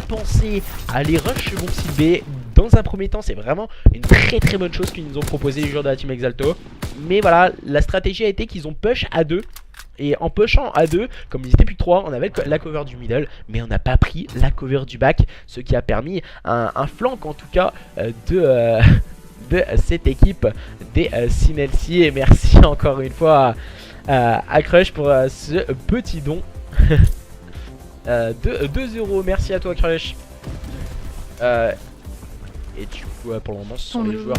pensé à aller rush bon site B. Dans un premier temps, c'est vraiment une très bonne chose qu'ils nous ont proposé les joueurs de la team Exalto. Mais voilà, la stratégie a été qu'ils ont push à 2. Et en pushant à 2, comme ils étaient plus que 3, on avait la cover du middle, mais on n'a pas pris la cover du back, ce qui a permis un flank en tout cas de cette équipe des Sinelsi. Et merci encore une fois à Crush pour ce petit don de 2€. Merci à toi Crush. Et du coup pour le moment ce sont les joueurs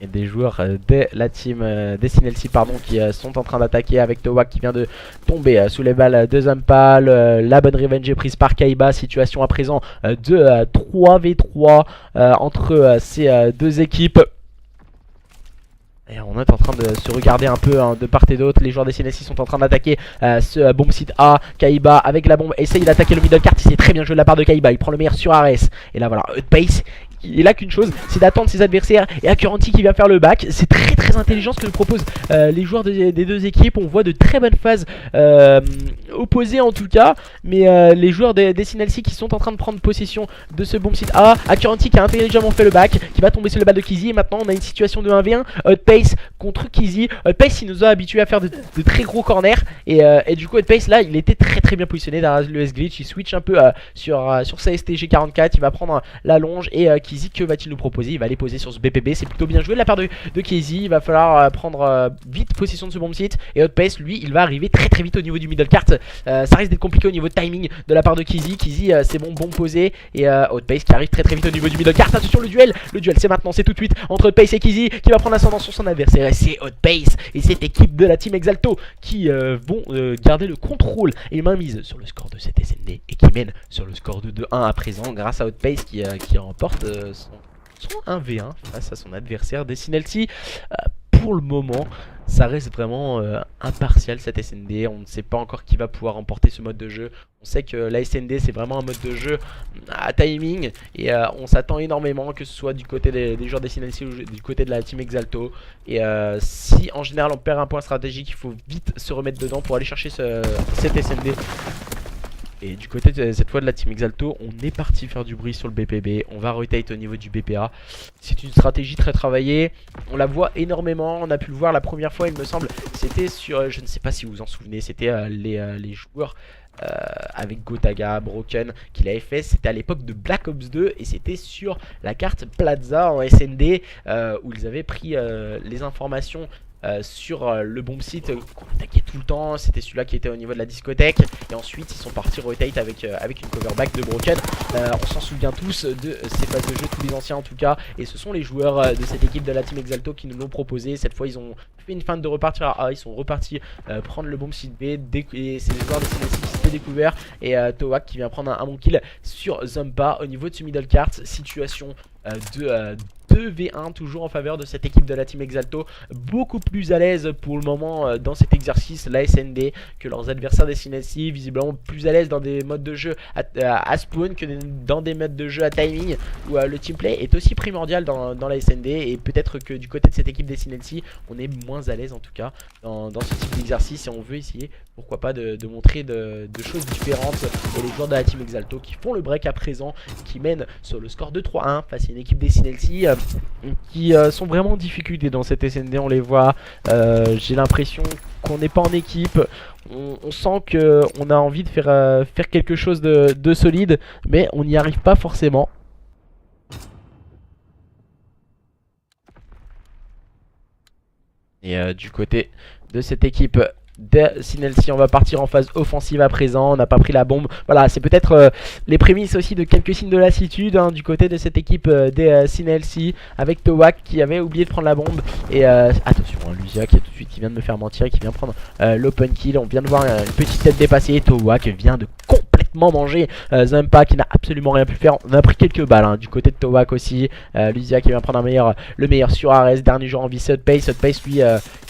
et des joueurs de la team des Sinelsi pardon, qui sont en train d'attaquer avec Towak qui vient de tomber sous les balles de Zampa. La bonne revenge est prise par Kaiba. Situation à présent de 3v3 entre ces deux équipes. Et on est en train de se regarder un peu hein, de part et d'autre. Les joueurs des Sinelsi sont en train d'attaquer ce bomb site A. Kaiba avec la bombe essaye d'attaquer le middle cart. C'est très bien joué de la part de Kaiba. Il prend le meilleur sur Ares. Et là voilà, Hotpace il a qu'une chose, c'est d'attendre ses adversaires. Et Akuranti qui vient faire le back. C'est très intelligent ce que nous proposent les joueurs des deux équipes. On voit de très bonnes phases opposées en tout cas. Mais les joueurs des Sinelsi qui sont en train de prendre possession de ce bomb site A. Akuranti qui a intelligemment fait le back, qui va tomber sur le bal de Kizzy. Et maintenant on a une situation de 1v1 Hotpace contre Kizzy. Hotpace il nous a habitués à faire de très gros corners. Et du coup Hotpace là il était très bien positionné derrière le S-Glitch. Il switch un peu sur sa STG44. Il va prendre la longe. Et Kizzy, que va-t-il nous proposer? Il va aller poser sur ce BPB. C'est plutôt bien joué de la part de Kizzy. Il va falloir prendre vite possession de ce bomb site. Et Hotpace lui il va arriver très vite au niveau du middle cart. Ça risque d'être compliqué au niveau de timing de la part de Kizzy. Kizzy c'est bon posé. Et Hotpace qui arrive très vite au niveau du middle cart. Attention le duel c'est maintenant, c'est tout de suite entre Hotpace et Kizzy qui va prendre l'ascendant sur son adversaire. Et c'est Hotpace et cette équipe de la team Exalto qui vont garder le contrôle et mainmise sur le score de cette SND et qui mène sur le score de 2-1 à présent grâce à Hotpace qui remporte son 1v1 face à son adversaire des Sinelsi. Pour le moment ça reste vraiment impartial cette SND. On ne sait pas encore qui va pouvoir remporter ce mode de jeu. On sait que la SND c'est vraiment un mode de jeu à timing. Et on s'attend énormément que ce soit du côté des joueurs des Sinelsi ou du côté de la team Exalto. Et si en général on perd un point stratégique, il faut vite se remettre dedans pour aller chercher cette SND. Et du côté cette fois de la team Exalto, on est parti faire du bruit sur le BPB. On va rotate au niveau du BPA. C'est une stratégie très travaillée. On la voit énormément. On a pu le voir la première fois, il me semble. C'était sur, je ne sais pas si vous vous en souvenez, c'était les joueurs avec Gotaga, Broken qu'il avait fait. C'était à l'époque de Black Ops 2 et c'était sur la carte Plaza en SND où ils avaient pris les informations sur le bomb site qu'on attaquait tout le temps. C'était celui-là qui était au niveau de la discothèque. Et ensuite ils sont partis rotate avec une coverback de Broken. On s'en souvient tous de ces phases de jeu, tous les anciens en tout cas. Et ce sont les joueurs de cette équipe de la team Exalto qui nous l'ont proposé. Cette fois ils ont fait une feinte de repartir à A. Ils sont repartis prendre le bomb site B. Et c'est les joueurs de CNC qui s'étaient découverts. Et Towak qui vient prendre un bon kill sur Zumpa au niveau de ce middle cart. Situation de 2v1 toujours en faveur de cette équipe de la team Exalto, beaucoup plus à l'aise pour le moment dans cet exercice, la SND, que leurs adversaires des CNC, visiblement plus à l'aise dans des modes de jeu à spawn que dans des modes de jeu à timing, où le teamplay est aussi primordial dans la SND, et peut-être que du côté de cette équipe des CNC, on est moins à l'aise en tout cas dans ce type d'exercice, et on veut essayer, pourquoi pas, de montrer de choses différentes. Et les joueurs de la team Exalto qui font le break à présent, qui mènent sur le score de 3-1 face à une équipe des CNC qui sont vraiment en difficulté dans cette SND. On les voit, j'ai l'impression qu'on n'est pas en équipe. On sent qu'on a envie de faire quelque chose de solide, mais on n'y arrive pas forcément. Et du côté de cette équipe de Sinelsi, on va partir en phase offensive à présent. On n'a pas pris la bombe. Voilà, c'est peut-être les prémices aussi de quelques signes de lassitude du côté de cette équipe des Sinelsi, avec Towak qui avait oublié de prendre la bombe. Et attention, Lucia qui tout de suite qui vient de me faire mentir et qui vient prendre l'open kill. On vient de voir une petite tête dépassée. Towak vient de complètement manger Zumpa qui n'a absolument rien pu faire. On a pris quelques balles du côté de Towak aussi. Lucia qui vient prendre le meilleur sur Ares. Dernier joueur en vie, c'est Hotpace. Hotpace lui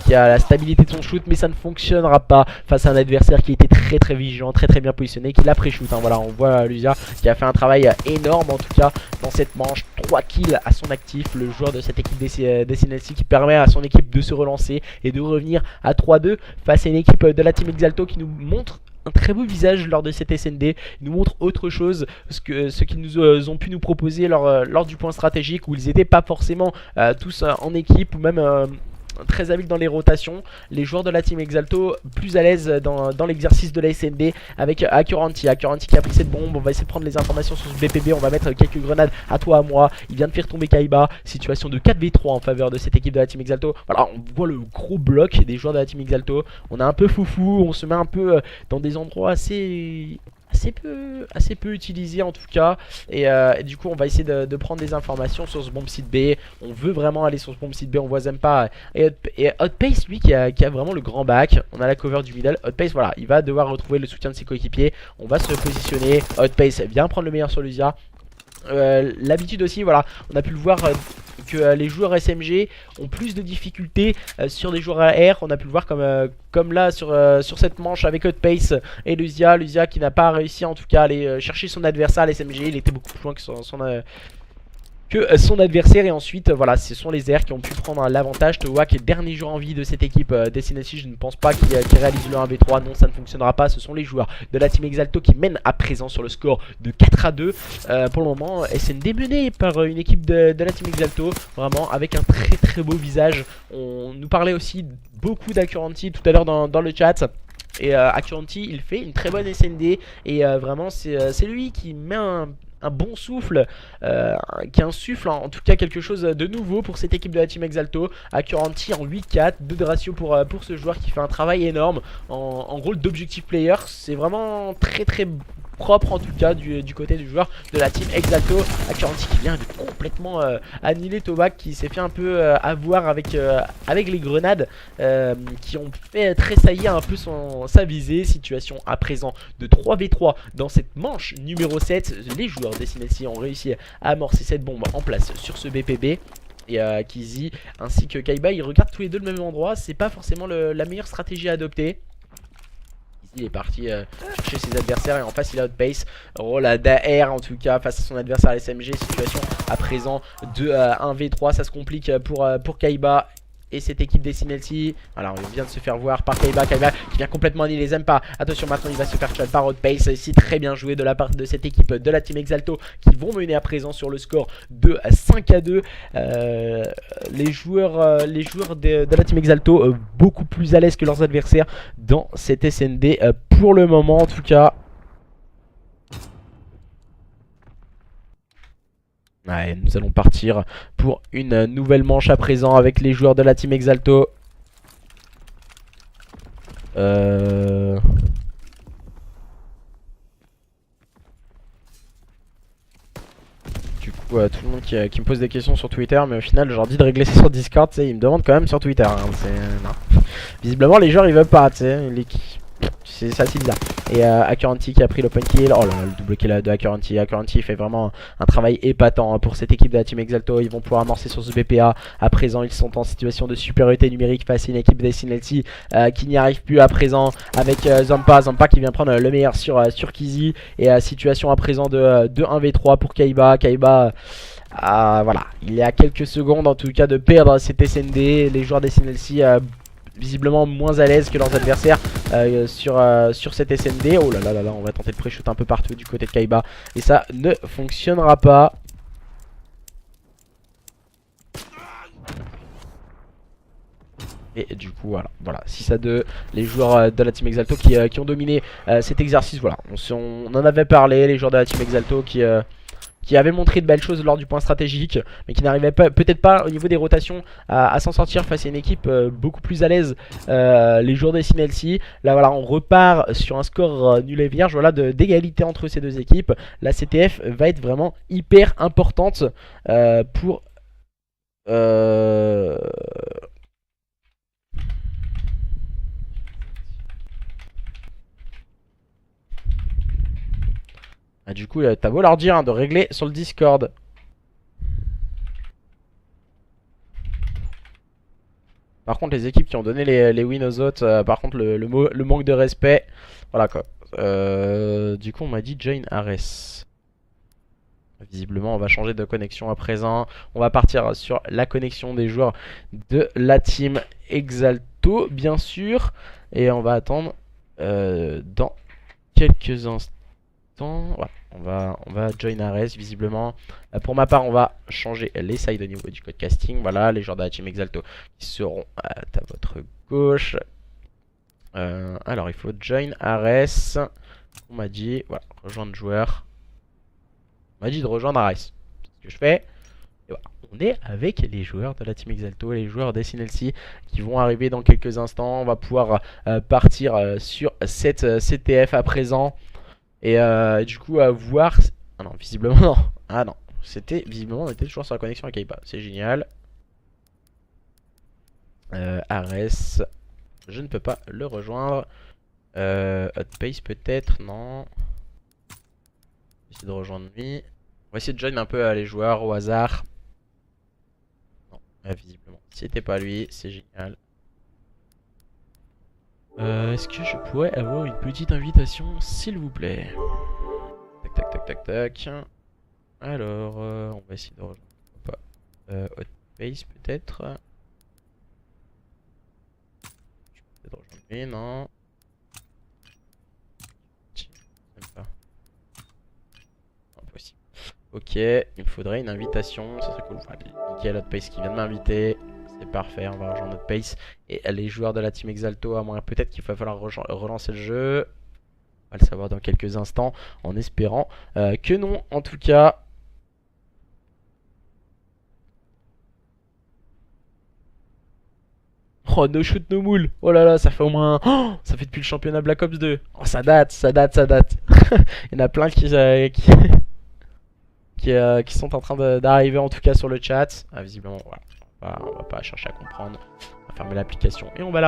qui a la stabilité de son shoot, mais ça ne fonctionnera pas face à un adversaire qui était très vigilant, très bien positionné, qui l'a pré-shoot. Voilà, on voit Lucia qui a fait un travail énorme en tout cas dans cette manche. 3 kills à son actif, le joueur de cette équipe des CNC qui permet à son équipe de se relancer et de revenir à 3-2 face à une équipe de la team Exalto qui nous montre un très beau visage lors de cette SND. Ils nous montrent autre chose, ce qu'ils nous ont pu nous proposer lors du point stratégique, où ils n'étaient pas forcément tous en équipe, ou même très habiles dans les rotations. Les joueurs de la team Exalto plus à l'aise dans l'exercice de la SND, avec Accuracy qui a pris cette bombe. On va essayer de prendre les informations sur ce BPB. On va mettre quelques grenades à toi, à moi. Il vient de faire tomber Kaiba. Situation de 4v3 en faveur de cette équipe de la team Exalto. Voilà, on voit le gros bloc des joueurs de la team Exalto. On est un peu foufou, on se met un peu dans des endroits assez peu utilisé en tout cas, et du coup on va essayer de prendre des informations sur ce bomb site B. On veut vraiment aller sur ce bomb site B. On voit Zumpa et Hotpace lui qui a vraiment le grand back. On a la cover du middle. Hotpace, voilà, il va devoir retrouver le soutien de ses coéquipiers. On va se positionner. Hotpace vient prendre le meilleur sur Lucia. L'habitude aussi, voilà, on a pu le voir que les joueurs SMG ont plus de difficultés sur des joueurs AR. On a pu le voir comme là sur cette manche avec Hotpace et Lucia qui n'a pas réussi en tout cas à aller chercher son adversaire à l'SMG. Il était beaucoup plus loin que son adversaire, et ensuite voilà, ce sont les airs qui ont pu prendre l'avantage. Towak est dernier joueur en vie de cette équipe Destination. Je ne pense pas qu'il réalise le 1v3, non, ça ne fonctionnera pas. Ce sont les joueurs de la team Exalto qui mènent à présent sur le score de 4-2 pour le moment. SND menée par une équipe de la team Exalto, vraiment avec un très beau visage. On nous parlait aussi beaucoup d'Accuracy tout à l'heure dans le chat. Et Accuracy, il fait une très bonne SND, et vraiment c'est lui qui met un bon souffle, qui insuffle en tout cas quelque chose de nouveau pour cette équipe de la team Exalto. Accuracy en 8-4, 2 de ratio pour ce joueur qui fait un travail énorme en rôle d'objectif player. C'est vraiment très propre en tout cas du côté du joueur de la team Exalto. Accuracy qui vient de complètement annihiler Towak, qui s'est fait un peu avoir avec les grenades qui ont fait tressaillir un peu sa visée. Situation à présent de 3v3 dans cette manche numéro 7. Les joueurs des CNC ont réussi à amorcer cette bombe en place sur ce BPB. Et Kizzy ainsi que Kaiba, ils regardent tous les deux le même endroit. C'est pas forcément la meilleure stratégie à adopter. Il est parti chercher ses adversaires, et en face il a Hotpace. Rôle d'AR en tout cas face à son adversaire à l'SMG. Situation à présent de 1v3, ça se complique pour Kaiba. et cette équipe des Sinelsi. Alors il vient de se faire voir par Kaiba, Kaiba qui vient complètement annihiler Zempa. Attention, maintenant il va se faire tuer par Outpace. Ici très bien joué de la part de cette équipe de la team Exalto qui vont mener à présent sur le score de 5-2. Les joueurs de la team Exalto beaucoup plus à l'aise que leurs adversaires dans cette SND pour le moment en tout cas. Ouais, nous allons partir pour une nouvelle manche à présent avec les joueurs de la team Exalto. Du coup, tout le monde qui me pose des questions sur Twitter, mais au final, je leur dis de régler ça sur Discord, ils me demandent quand même sur Twitter. Hein, non. Visiblement, les joueurs ils veulent pas, c'est assez bizarre. Et Accuracy qui a pris l'open kill. Oh là là, le double kill de Accuracy. Accuracy fait vraiment un travail épatant pour cette équipe de la team Exalto. Ils vont pouvoir amorcer sur ce BPA. À présent, ils sont en situation de supériorité numérique face à une équipe des Sinelsi qui n'y arrive plus à présent avec Zampa. Zampa qui vient prendre le meilleur sur Kizzy. Et situation à présent de 1v3 pour Kaiba. Kaiba. Voilà, il est à quelques secondes en tout cas de perdre cette SND. Les joueurs des Sinelsi visiblement moins à l'aise que leurs adversaires sur cette SND. Oh là là là là, on va tenter de pré-shoot un peu partout du côté de Kaiba. Et ça ne fonctionnera pas. Et du coup voilà 6-2, les joueurs de la team Exalto qui ont dominé cet exercice. Voilà, on en avait parlé, les joueurs de la team Exalto qui avait montré de belles choses lors du point stratégique, mais qui n'arrivait peut-être pas au niveau des rotations à s'en sortir face à une équipe beaucoup plus à l'aise, les joueurs des Sinelsi. Là voilà, on repart sur un score nul et vierge, voilà, d'égalité entre ces deux équipes. La CTF va être vraiment hyper importante pour... du coup, t'as beau leur dire de régler sur le Discord. Par contre, les équipes qui ont donné les wins aux autres, par contre, le manque de respect. Voilà quoi. Du coup, on m'a dit join Ares. Visiblement, on va changer de connexion à présent. On va partir sur la connexion des joueurs de la team Exalto, bien sûr. Et on va attendre dans quelques instants. Voilà. On va join Ares visiblement. Pour ma part, on va changer les sides au niveau du code casting. Voilà, les joueurs de la team Exalto qui seront à votre gauche. Alors, il faut join Ares. On m'a dit, voilà, rejoindre joueur. On m'a dit de rejoindre Ares. C'est ce que je fais. Et voilà, on est avec les joueurs de la team Exalto et les joueurs des Sinelsi qui vont arriver dans quelques instants. On va pouvoir partir sur cette CTF à présent. Et du coup à voir... Ah non, visiblement non. Ah non, visiblement on était toujours sur la connexion avec Kaiba. C'est génial. Ares, je ne peux pas le rejoindre. Hotpace peut-être, non. On va essayer de rejoindre lui. On va essayer de join un peu les joueurs au hasard. Non, visiblement c'était pas lui, c'est génial. Est-ce que je pourrais avoir une petite invitation, s'il vous plaît? Tac, tac, tac, tac, tac. Alors, on va essayer de rejoindre Hotpace peut-être. Je peux peut-être rejoindre lui, non. Même pas. Impossible. Ok, il me faudrait une invitation, ça serait cool. Voilà, nickel, Hotpace qui vient de m'inviter. C'est parfait, on va rejoindre notre pace. Et les joueurs de la team Exalto, à moins peut-être qu'il va falloir relancer le jeu. On va le savoir dans quelques instants, en espérant que non, en tout cas. Oh, no shoot, no moule. Oh là là, ça fait au moins... Oh, ça fait depuis le championnat Black Ops 2. Oh, ça date, ça date, ça date. Il y en a plein qui sont en train d'arriver en tout cas sur le chat. Ah, visiblement, voilà. On va pas chercher à comprendre. On va fermer l'application et on va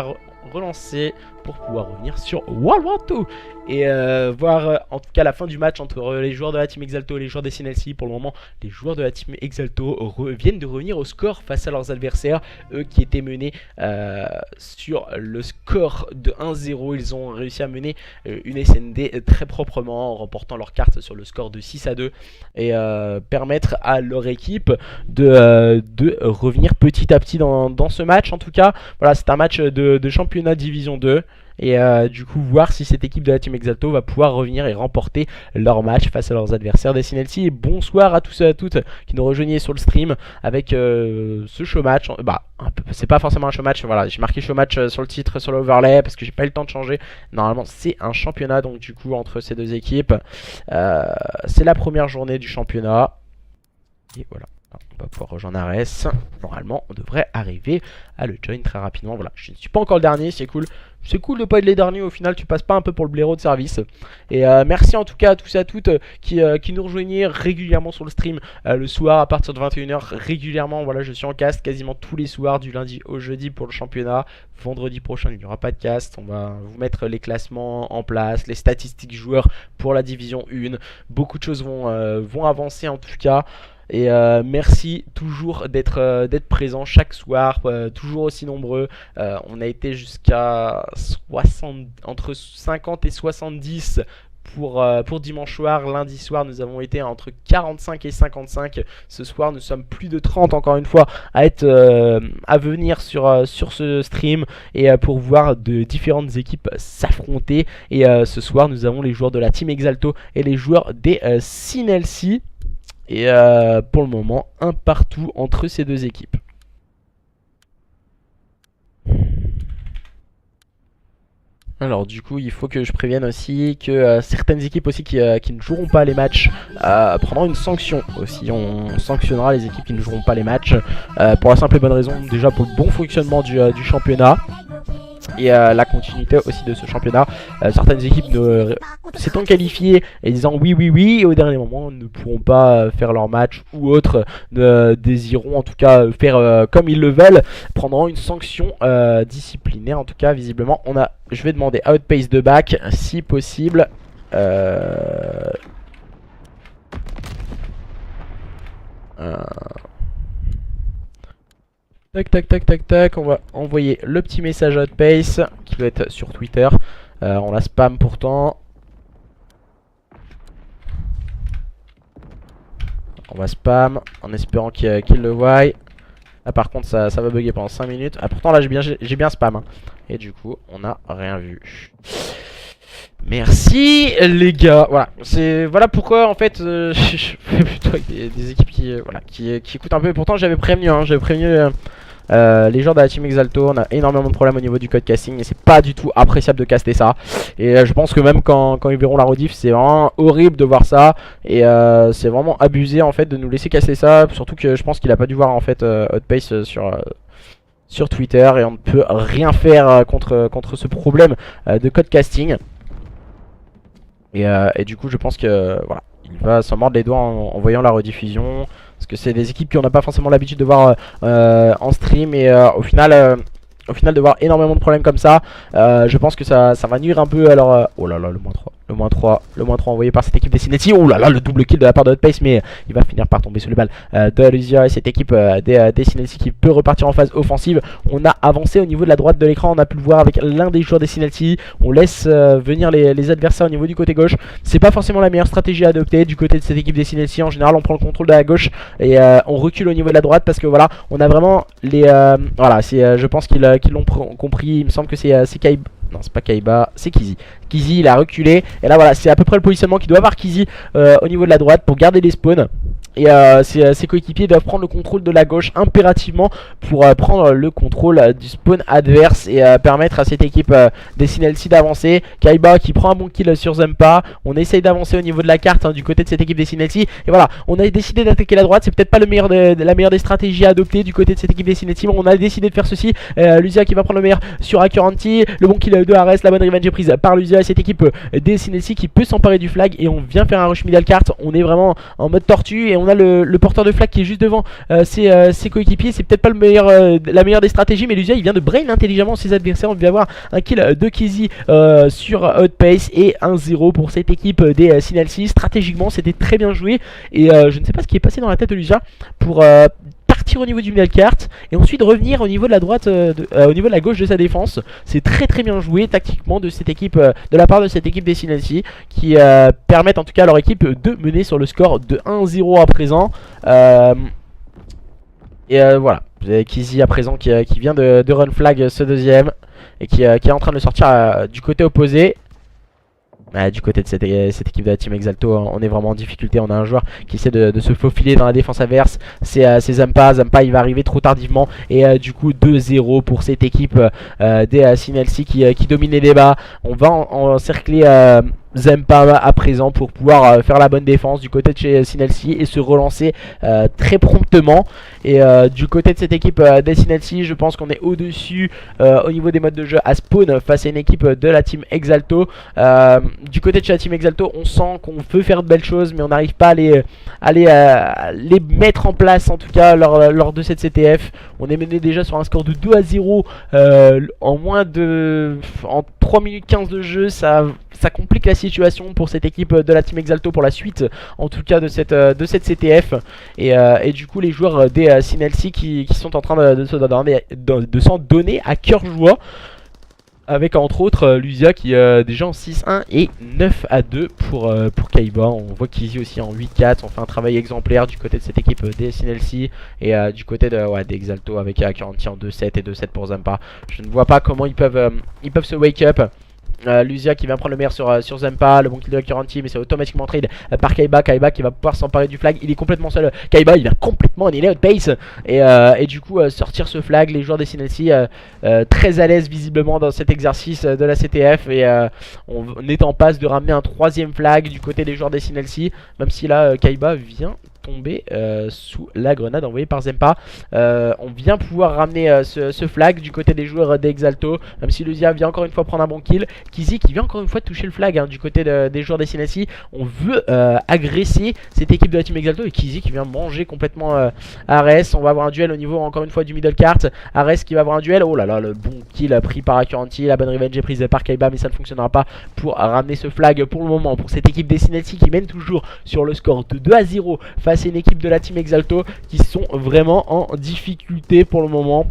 relancer pour pouvoir revenir sur World War 2 et voir en tout cas la fin du match entre les joueurs de la team Exalto et les joueurs des Sinelsi. Pour le moment, les joueurs de la team Exalto viennent de revenir au score face à leurs adversaires, eux qui étaient menés sur le score de 1-0. Ils ont réussi à mener une SND très proprement en remportant leur carte sur le score de 6-2 et permettre à leur équipe de revenir petit à petit dans ce match. En tout cas, voilà, c'est un match de championnat Division 2. Et du coup voir si cette équipe de la team Exalto va pouvoir revenir et remporter leur match face à leurs adversaires des Sinelsi. Et bonsoir à tous et à toutes qui nous rejoignaient sur le stream avec ce show match. Bah c'est pas forcément un show match, voilà, j'ai marqué show match sur le titre, sur l'overlay parce que j'ai pas eu le temps de changer. Normalement c'est un championnat donc du coup entre ces deux équipes. C'est la première journée du championnat. Et voilà. On va pouvoir rejoindre Ares. Normalement, on devrait arriver à le join très rapidement. Voilà, je ne suis pas encore le dernier, c'est cool. C'est cool de pas être les derniers, au final tu passes pas un peu pour le blaireau de service. Et merci en tout cas à tous et à toutes qui nous rejoignaient régulièrement sur le stream le soir à partir de 21 h régulièrement. Voilà, je suis en cast quasiment tous les soirs du lundi au jeudi pour le championnat. Vendredi prochain il n'y aura pas de cast, on va vous mettre les classements en place, les statistiques joueurs pour la division 1. Beaucoup de choses vont avancer en tout cas. Et merci toujours d'être présent chaque soir, toujours aussi nombreux. On a été jusqu'à entre 50 et 70 pour dimanche soir. Lundi soir nous avons été entre 45 et 55. Ce soir nous sommes plus de 30 encore une fois à venir sur ce stream et pour voir de différentes équipes s'affronter. Et ce soir nous avons les joueurs de la team Exalto et les joueurs des Sinelsi. Et pour le moment, un partout entre ces deux équipes. Alors du coup, il faut que je prévienne aussi que certaines équipes aussi qui ne joueront pas les matchs prendront une sanction aussi. On sanctionnera les équipes qui ne joueront pas les matchs pour la simple et bonne raison, déjà pour le bon fonctionnement du championnat. Et la continuité aussi de ce championnat. Certaines équipes s'étant qualifiées et disant oui et au dernier moment ne pourront pas faire leur match ou autres, désireront en tout cas faire comme ils le veulent, prendront une sanction disciplinaire. En tout cas visiblement je vais demander Outpace de back si possible. Tac, on va envoyer le petit message à Outpace qui doit être sur Twitter. On la spam pourtant. On va spam en espérant qu'il le voie. Là par contre ça va bugger pendant 5 minutes. Ah pourtant là j'ai bien spam hein. Et du coup on n'a rien vu. Merci les gars. Voilà pourquoi en fait je fais plutôt avec des équipes qui écoutent un peu. Pourtant j'avais prévenu les joueurs de la team Exalto. On a énormément de problèmes au niveau du code casting et c'est pas du tout appréciable de caster ça. Et je pense que même quand ils verront la rediff, c'est vraiment horrible de voir ça. Et c'est vraiment abusé en fait de nous laisser caster ça. Surtout que je pense qu'il a pas dû voir en fait Outpace sur Twitter. Et on ne peut rien faire contre ce problème de code casting. Et du coup je pense que voilà, il va s'en mordre les doigts en voyant la rediffusion. Parce que c'est des équipes qu'on n'a pas forcément l'habitude de voir en stream. Et au final de voir énormément de problèmes comme ça, je pense que ça va nuire un peu à leur... oh là là, le moins 3 envoyé par cette équipe des Sinelsi. Oh là là, le double kill de la part de Outpace, mais il va finir par tomber sur les balles de Alusia et cette équipe des Sinelsi qui peut repartir en phase offensive. On a avancé au niveau de la droite de l'écran, on a pu le voir avec l'un des joueurs des Sinelsi. On laisse venir les adversaires au niveau du côté gauche. C'est pas forcément la meilleure stratégie à adopter du côté de cette équipe des Sinelsi. En général on prend le contrôle de la gauche et on recule au niveau de la droite parce que voilà, on a vraiment les... voilà, je pense qu'ils l'ont compris. Il me semble que c'est Kaiba. Non, c'est pas Kaiba, c'est Kizi. Kizi il a reculé. Et là voilà, c'est à peu près le positionnement qu'il doit avoir Kizi au niveau de la droite pour garder les spawns. Et ses coéquipiers doivent prendre le contrôle de la gauche impérativement pour prendre le contrôle du spawn adverse et permettre à cette équipe des Sinelsi d'avancer. Kaiba qui prend un bon kill sur Zempa. On essaye d'avancer au niveau de la carte du côté de cette équipe des Sinelsi. Et voilà, on a décidé d'attaquer la droite. C'est peut-être pas la meilleure des stratégies à adopter du côté de cette équipe des Sinelsi. On a décidé de faire ceci. Lucia qui va prendre le meilleur sur Accuracy. Le bon kill de Ares. La bonne revenge est prise par Lucia. Cette équipe des Sinelsi qui peut s'emparer du flag. Et on vient faire un rush middle cart. On est vraiment en mode tortue. Et on a le porteur de flag qui est juste devant ses coéquipiers. C'est peut-être pas la meilleure des stratégies. Mais Lucia il vient de brain intelligemment ses adversaires. On vient avoir un kill de Kizzy sur Outpace. Et 1-0 pour cette équipe des Sinelsi. Stratégiquement c'était très bien joué. Et je ne sais pas ce qui est passé dans la tête de Lucia pour partir au niveau du middle cart et ensuite revenir au niveau de la droite, au niveau de la gauche de sa défense. C'est très très bien joué tactiquement de cette équipe, de la part de cette équipe des Sinelsi qui permettent en tout cas à leur équipe de mener sur le score de 1-0 à présent. Voilà, vous avez Kizzy à présent qui vient de run flag ce deuxième et qui est en train de le sortir du côté opposé. Du côté de cette équipe de la team Exalto, on est vraiment en difficulté. On a un joueur qui essaie de se faufiler dans la défense adverse. C'est Zampa. Zampa il va arriver trop tardivement. Et du coup 2-0 pour cette équipe des Sinelsi qui domine les débats. On va encercler Zampa à présent pour pouvoir faire la bonne défense du côté de chez Sinelsi et se relancer très promptement. Et du côté de cette équipe des Sinelsi, je pense qu'on est au-dessus au niveau des modes de jeu à spawn face à une équipe de la team Exalto. Du côté de chez la team Exalto, on sent qu'on peut faire de belles choses, mais on n'arrive pas à les mettre en place en tout cas lors de cette CTF. On est mené déjà sur un score de 2-0 en 3 minutes 15 de jeu. Ça complique la situation pour cette équipe de la team Exalto pour la suite en tout cas de cette CTF. Et du coup les joueurs des Sinelsi qui sont en train de s'en donner à cœur joie, avec entre autres Lucia qui est déjà en 6-1 et 9-2 pour Kaiba. On voit Kizzy aussi en 8-4. On fait un travail exemplaire du côté de cette équipe des Sinelsi. Et du côté des Exalto avec Akiranti en 2-7 et 2-7 pour Zampa. Je ne vois pas comment ils peuvent se wake up. Lucia qui vient prendre le meilleur sur Zampa, le bon kill de Akiranti, mais c'est automatiquement trade par Kaiba. Kaiba qui va pouvoir s'emparer du flag. Il est complètement seul. Kaiba il vient complètement annihiler Outpace. Et du coup sortir ce flag. Les joueurs des Sinelsi très à l'aise visiblement dans cet exercice de la CTF. Et on est en passe de ramener un troisième flag du côté des joueurs des Sinelsi. Même si là Kaiba vient tomber sous la grenade envoyée par Zampa. On vient pouvoir ramener ce flag du côté des joueurs d'Exalto, même si Lucia vient encore une fois prendre un bon kill. Kizzy qui vient encore une fois toucher le flag du côté des joueurs des Sinelsi. On veut agresser cette équipe de la team Exalto et Kizzy qui vient manger complètement Ares. On va avoir un duel au niveau encore une fois du middle cart. Ares qui va avoir un duel. Oh là là, le bon kill pris par Akiranti. La bonne revenge est prise par Kaiba, mais ça ne fonctionnera pas pour ramener ce flag pour le moment pour cette équipe des Sinelsi qui mène toujours sur le score de 2-0 face à une équipe de la team Exalto qui sont vraiment en difficulté pour le moment.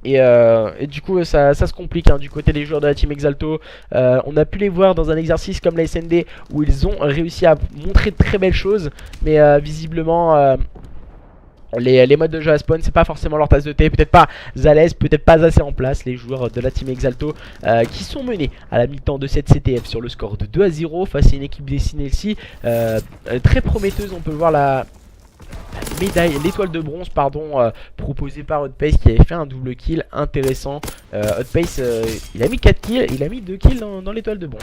Et du coup ça se complique du côté des joueurs de la team Exalto. On a pu les voir dans un exercice comme la SND où ils ont réussi à montrer de très belles choses, mais visiblement les modes de jeu à spawn c'est pas forcément leur tasse de thé, peut-être pas à l'aise, peut-être pas assez en place. Les joueurs de la team Exalto qui sont menés à la mi-temps de cette CTF sur le score de 2-0 face à une équipe des Sinelsi très prometteuse. On peut voir la médaille, l'étoile de bronze pardon, proposée par Outpace qui avait fait un double kill intéressant. Outpace il a mis 4 kills, il a mis 2 kills dans l'étoile de bronze.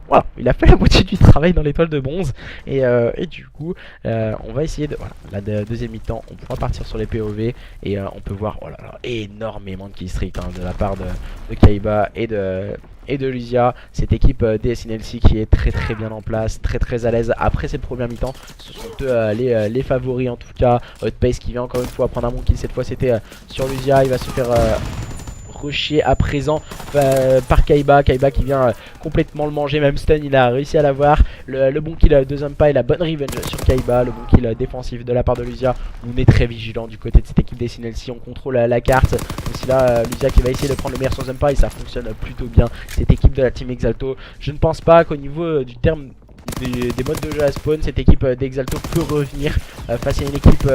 Voilà, il a fait la moitié du travail dans l'étoile de bronze. Et du coup on va essayer de... Voilà, la deuxième mi-temps on pourra partir sur les POV. Et on peut voir oh là là, énormément de killstreak de la part de Kaiba et de Lucia. Cette équipe des Sinelsi qui est très très bien en place, très à l'aise après cette première mi-temps. Ce sont eux les favoris en tout cas. Outpace qui vient encore une fois prendre un bon kill. Cette fois c'était sur Lucia. Il va se faire rusher à présent par Kaiba. Kaiba qui vient complètement le manger, même stun il a réussi à l'avoir. Le bon kill de Zampa et la bonne revenge sur Kaiba. Le bon kill défensif de la part de Lucia. On est très vigilant du côté de cette équipe des Sinelsi. On contrôle la carte. Aussi là Lucia qui va essayer de prendre le meilleur sur Zampa et ça fonctionne plutôt bien. Cette équipe de la team Exalto, je ne pense pas qu'au niveau du terme des modes de jeu à spawn, cette équipe d'Exalto peut revenir face à une équipe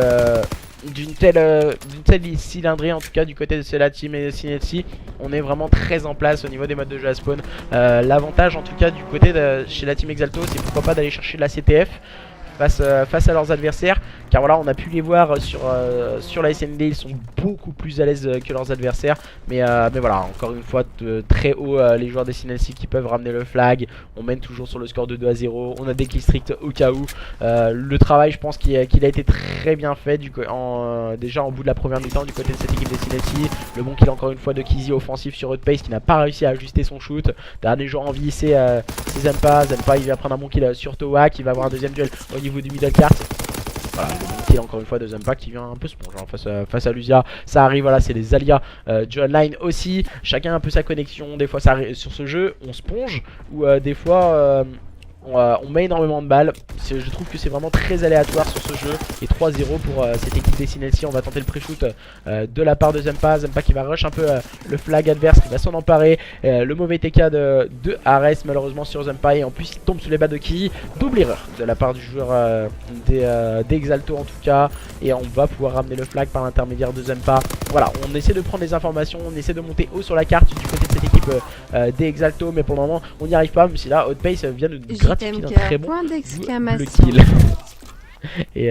d'une telle cylindrée en tout cas du côté de la team Sinelsi. On est vraiment très en place au niveau des modes de jeu à spawn. L'avantage en tout cas du côté chez la team Exalto c'est pourquoi pas d'aller chercher la CTF face à leurs adversaires. Car voilà, on a pu les voir sur la SND, ils sont beaucoup plus à l'aise que leurs adversaires. Mais voilà, encore une fois, très haut les joueurs des CNLC qui peuvent ramener le flag. On mène toujours sur le score de 2-0. On a des kills stricts au cas où. Le travail, je pense qu'il a été très bien fait déjà en bout de la première mi-temps du côté de cette équipe des CNLC. Le bon kill encore une fois de Kizzy offensif sur Outpace qui n'a pas réussi à ajuster son shoot. Dernier joueur en vie, c'est Zempa. Zempa, il va prendre un bon kill sur Toa qui va avoir un deuxième duel au niveau du middle cart. Voilà, le bon kill encore une fois de Zempa qui vient un peu se plonger face à Lucia. Ça arrive, voilà, c'est les Alia du online aussi. Chacun a un peu sa connexion. Des fois, ça arrive sur ce jeu, on sponge ou des fois. On met énormément de balles. Je trouve que c'est vraiment très aléatoire sur ce jeu. Et 3-0 pour cette équipe des CNLC. On va tenter le pré-shoot de la part de Zempa. Zempa qui va rush un peu le flag adverse, qui va s'en emparer. Le mauvais TK de Ares malheureusement sur Zempa. Et en plus il tombe sous les bas de Kizzy. Double erreur de la part du joueur d'Exalto en tout cas. Et on va pouvoir ramener le flag par l'intermédiaire de Zempa. Voilà, on essaie de prendre des informations. On essaie de monter haut sur la carte du côté de cette équipe d'Exalto. Mais pour le moment on n'y arrive pas. Même si là Outpace vient de gratifier d'un très bon le kill. Et,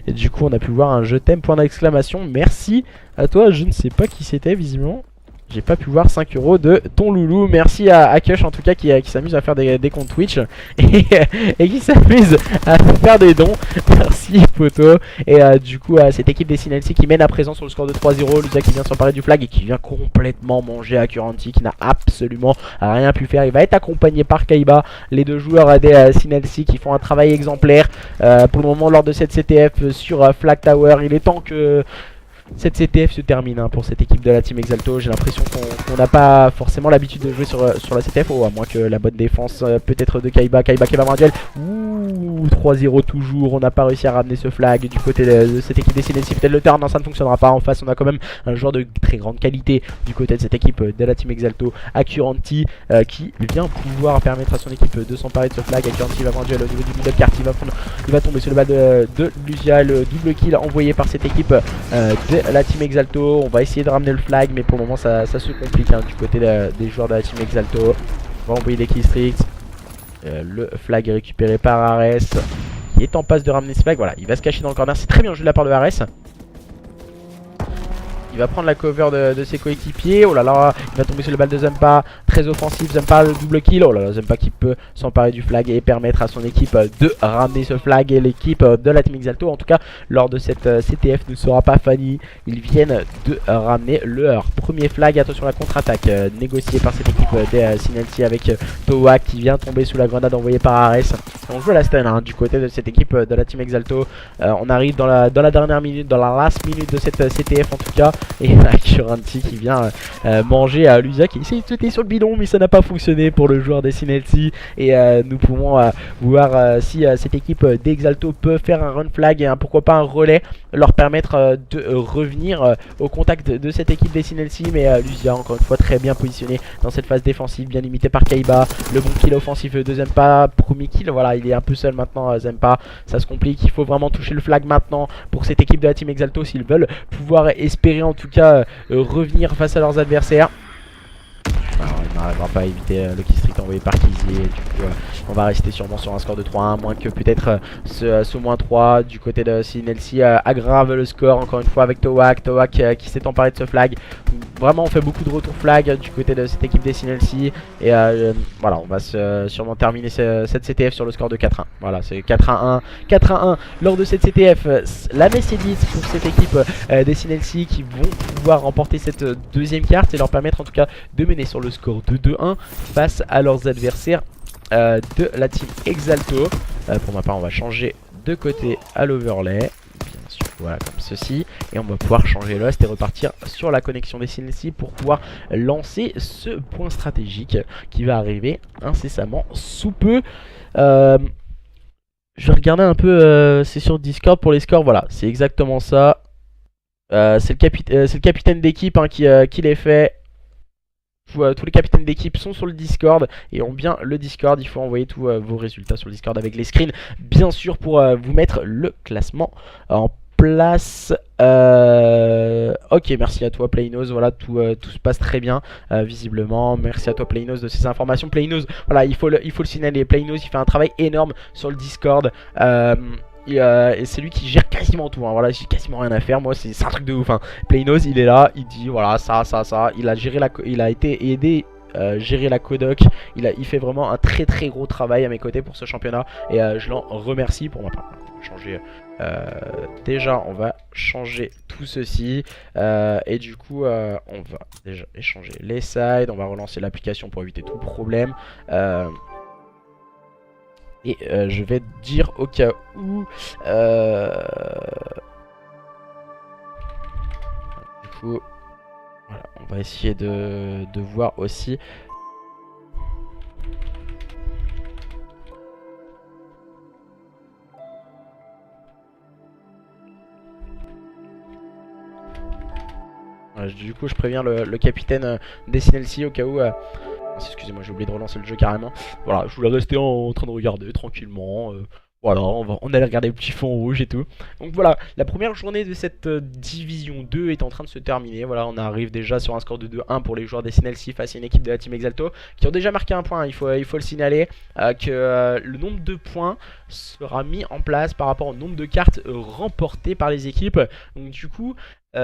et du coup on a pu voir un je t'aime point d'exclamation. Merci à toi, je ne sais pas qui c'était visiblement. J'ai pas pu voir 5 € de ton loulou. Merci à Kush en tout cas qui s'amuse à faire des comptes Twitch et qui s'amuse à faire des dons. Merci poto. Et du coup cette équipe des CNLC qui mène à présent sur le score de 3-0. Lucia qui vient s'emparer du flag et qui vient complètement manger Accuracy qui n'a absolument rien pu faire. Il va être accompagné par Kaiba, les deux joueurs des CNLC qui font un travail exemplaire pour le moment lors de cette CTF sur Flag Tower. Il est temps que cette CTF se termine pour cette équipe de la team Exalto. J'ai l'impression qu'on n'a pas forcément l'habitude de jouer sur la CTF. À moins que la bonne défense peut-être de Kaiba. Kaiba qui va avoir un duel. Ouh, 3-0 toujours. On n'a pas réussi à ramener ce flag du côté de cette équipe des CNLC. Peut-être le turn, non, ça ne fonctionnera pas. En face on a quand même un joueur de très grande qualité du côté de cette équipe de la team Exalto. Accuracy qui vient pouvoir permettre à son équipe de s'emparer de ce flag. Accuracy va avoir un duel au niveau du middle cart. Il va tomber sur le bal de Lucia. Le double kill envoyé par cette équipe de la team Exalto. On va essayer de ramener le flag mais pour le moment ça se complique du côté des joueurs de la team Exalto. On va envoyer des kills stricts. Le flag est récupéré par Ares qui est en passe de ramener ce flag. Voilà, il va se cacher dans le corner. C'est très bien joué de la part de Ares. Il va prendre la cover de ses coéquipiers. Oh là là, il va tomber sur le bal de Zempa. Très offensif, Zempa le double kill. Oh là là, Zempa qui peut s'emparer du flag et permettre à son équipe de ramener ce flag. Et l'équipe de la team Exalto, en tout cas lors de cette CTF, ne sera pas fanny. Ils viennent de ramener leur premier flag. Attention à la contre-attaque négociée par cette équipe des CNLC avec Toa qui vient tomber sous la grenade envoyée par Ares. On joue à la stun du côté de cette équipe de la team Exalto. On arrive dans la dernière minute, dans la last minute de cette CTF en tout cas. Et Accuracy qui vient manger à Lusa qui essaie de sauter sur le bidon mais ça n'a pas fonctionné pour le joueur des CNLC. Et nous pouvons voir si cette équipe d'Exalto peut faire un run flag et pourquoi pas un relais, leur permettre de revenir au contact de cette équipe des CNLC. Mais Lucia encore une fois très bien positionné dans cette phase défensive, bien limité par Kaiba. Le bon kill offensif de Zempa, premier kill, voilà il est un peu seul maintenant Zempa, ça se complique. Il faut vraiment toucher le flag maintenant pour cette équipe de la team Exalto s'ils veulent pouvoir espérer en tout cas revenir face à leurs adversaires. Alors, il n'arrivera pas à éviter le kill streak envoyé par Kizzy. Du coup on va rester sûrement sur un score de 3-1, moins que peut-être ce -3 du côté de CNLC aggrave le score encore une fois avec Towak qui s'est emparé de ce flag. Vraiment on fait beaucoup de retours flag du côté de cette équipe des CNLC. Et voilà, on va sûrement terminer cette CTF sur le score de 4-1. Voilà, c'est 4-1 lors de cette CTF. La messe est dite pour cette équipe des CNLC qui vont pouvoir remporter cette deuxième carte et leur permettre en tout cas de mener sur le score de 2-1 face à leurs adversaires de la team Exalto. Pour ma part on va changer de côté à l'overlay, bien sûr, voilà comme ceci, et on va pouvoir changer l'host et repartir sur la connexion des CNLC pour pouvoir lancer ce point stratégique qui va arriver incessamment sous peu. Je vais regarder un peu, c'est sur Discord pour les scores, voilà c'est exactement ça. C'est le capitaine d'équipe qui les fait. Tous les capitaines d'équipe sont sur le Discord et ont bien le Discord. Il faut envoyer tous vos résultats sur le Discord avec les screens, bien sûr, pour vous mettre le classement en place. Ok, merci à toi Playnos, voilà, tout se passe très bien visiblement. Merci à toi Playnos de ces informations. Playnos, voilà, il faut le signaler. Playnos, il fait un travail énorme sur le Discord. Et c'est lui qui gère quasiment tout, hein. Voilà, j'ai quasiment rien à faire, moi c'est un truc de ouf, hein. Playnos, il est là, il dit voilà ça, il a géré il a été aidé, gérer la Kodoc, il fait vraiment un très gros travail à mes côtés pour ce championnat, et je l'en remercie. Pour ma part, on va changer, déjà on va changer tout ceci, et du coup on va déjà échanger les sides, on va relancer l'application pour éviter tout problème. Et je vais dire au cas où, du coup, voilà, on va essayer de voir aussi. Du coup, je préviens le capitaine des SNLC au cas où. Excusez-moi, j'ai oublié de relancer le jeu carrément. Voilà, je voulais rester en train de regarder tranquillement. Voilà, on allait regarder le petit fond rouge et tout. Donc voilà, la première journée de cette division 2 est en train de se terminer. Voilà, on arrive déjà sur un score de 2-1 pour les joueurs des SNLC face à une équipe de la Team Exalto qui ont déjà marqué un point. Il faut le signaler, que le nombre de points sera mis en place par rapport au nombre de cartes remportées par les équipes. Donc du coup,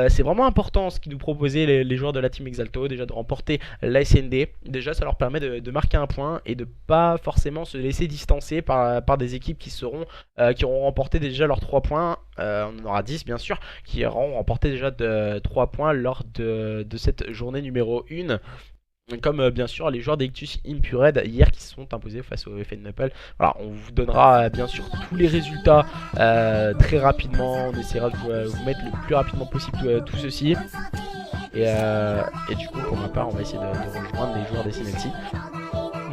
c'est vraiment important ce qu'ils nous proposaient les joueurs de la Team Exalto, déjà de remporter la SND. Déjà ça leur permet de marquer un point et de pas forcément se laisser distancer par des équipes qui auront remporté déjà leurs 3 points. On en aura 10 bien sûr, qui auront remporté déjà 3 points lors de cette journée numéro 1. Comme bien sûr les joueurs d'Ictus Impured hier qui se sont imposés face au FN Nepal. Voilà, on vous donnera bien sûr tous les résultats très rapidement. On essaiera de vous mettre le plus rapidement possible tout ceci. Et du coup, pour ma part, on va essayer de rejoindre les joueurs des SNLC.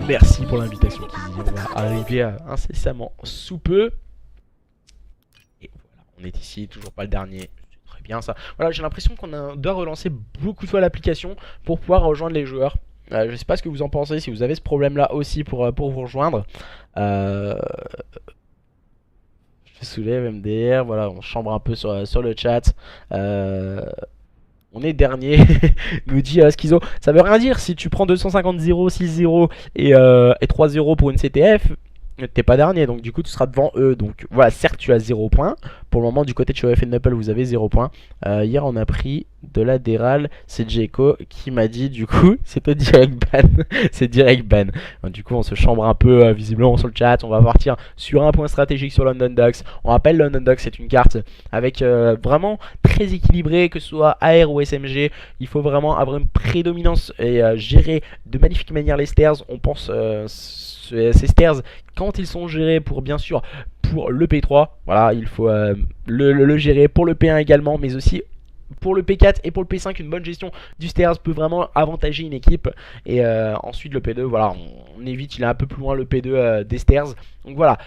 Merci pour l'invitation, Kizzy. On va arriver incessamment sous peu. Et voilà, on est ici, toujours pas le dernier. Très bien ça. Voilà, j'ai l'impression qu'on doit relancer beaucoup de fois l'application pour pouvoir rejoindre les joueurs. Je sais pas ce que vous en pensez, si vous avez ce problème là aussi pour vous rejoindre. Je soulève MDR, voilà, on chambre un peu sur le chat. On est dernier, nous dit Schizo. Ça veut rien dire, si tu prends 250-0, 6-0 et 3-0 pour une CTF, t'es pas dernier, donc du coup tu seras devant eux. Donc voilà, certes tu as 0 points. Pour le moment du côté de chez OFN Nepal vous avez 0 points. Hier on a pris de la déral, c'est Jeko qui m'a dit du coup c'était direct ban. C'est direct ban. Du coup on se chambre un peu visiblement sur le chat. On va partir sur un point stratégique sur London Docks. On rappelle London Docks c'est une carte avec vraiment très équilibrée, que ce soit AR ou SMG. Il faut vraiment avoir une prédominance et gérer de magnifique manière les stairs. On pense ces stairs quand ils sont gérés pour bien sûr pour le P3, voilà, il faut le gérer pour le P1 également, mais aussi pour le P4 et pour le P5. Une bonne gestion du stairs peut vraiment avantager une équipe. Et ensuite le P2, voilà, on évite, il est un peu plus loin le P2 des stairs. Donc voilà,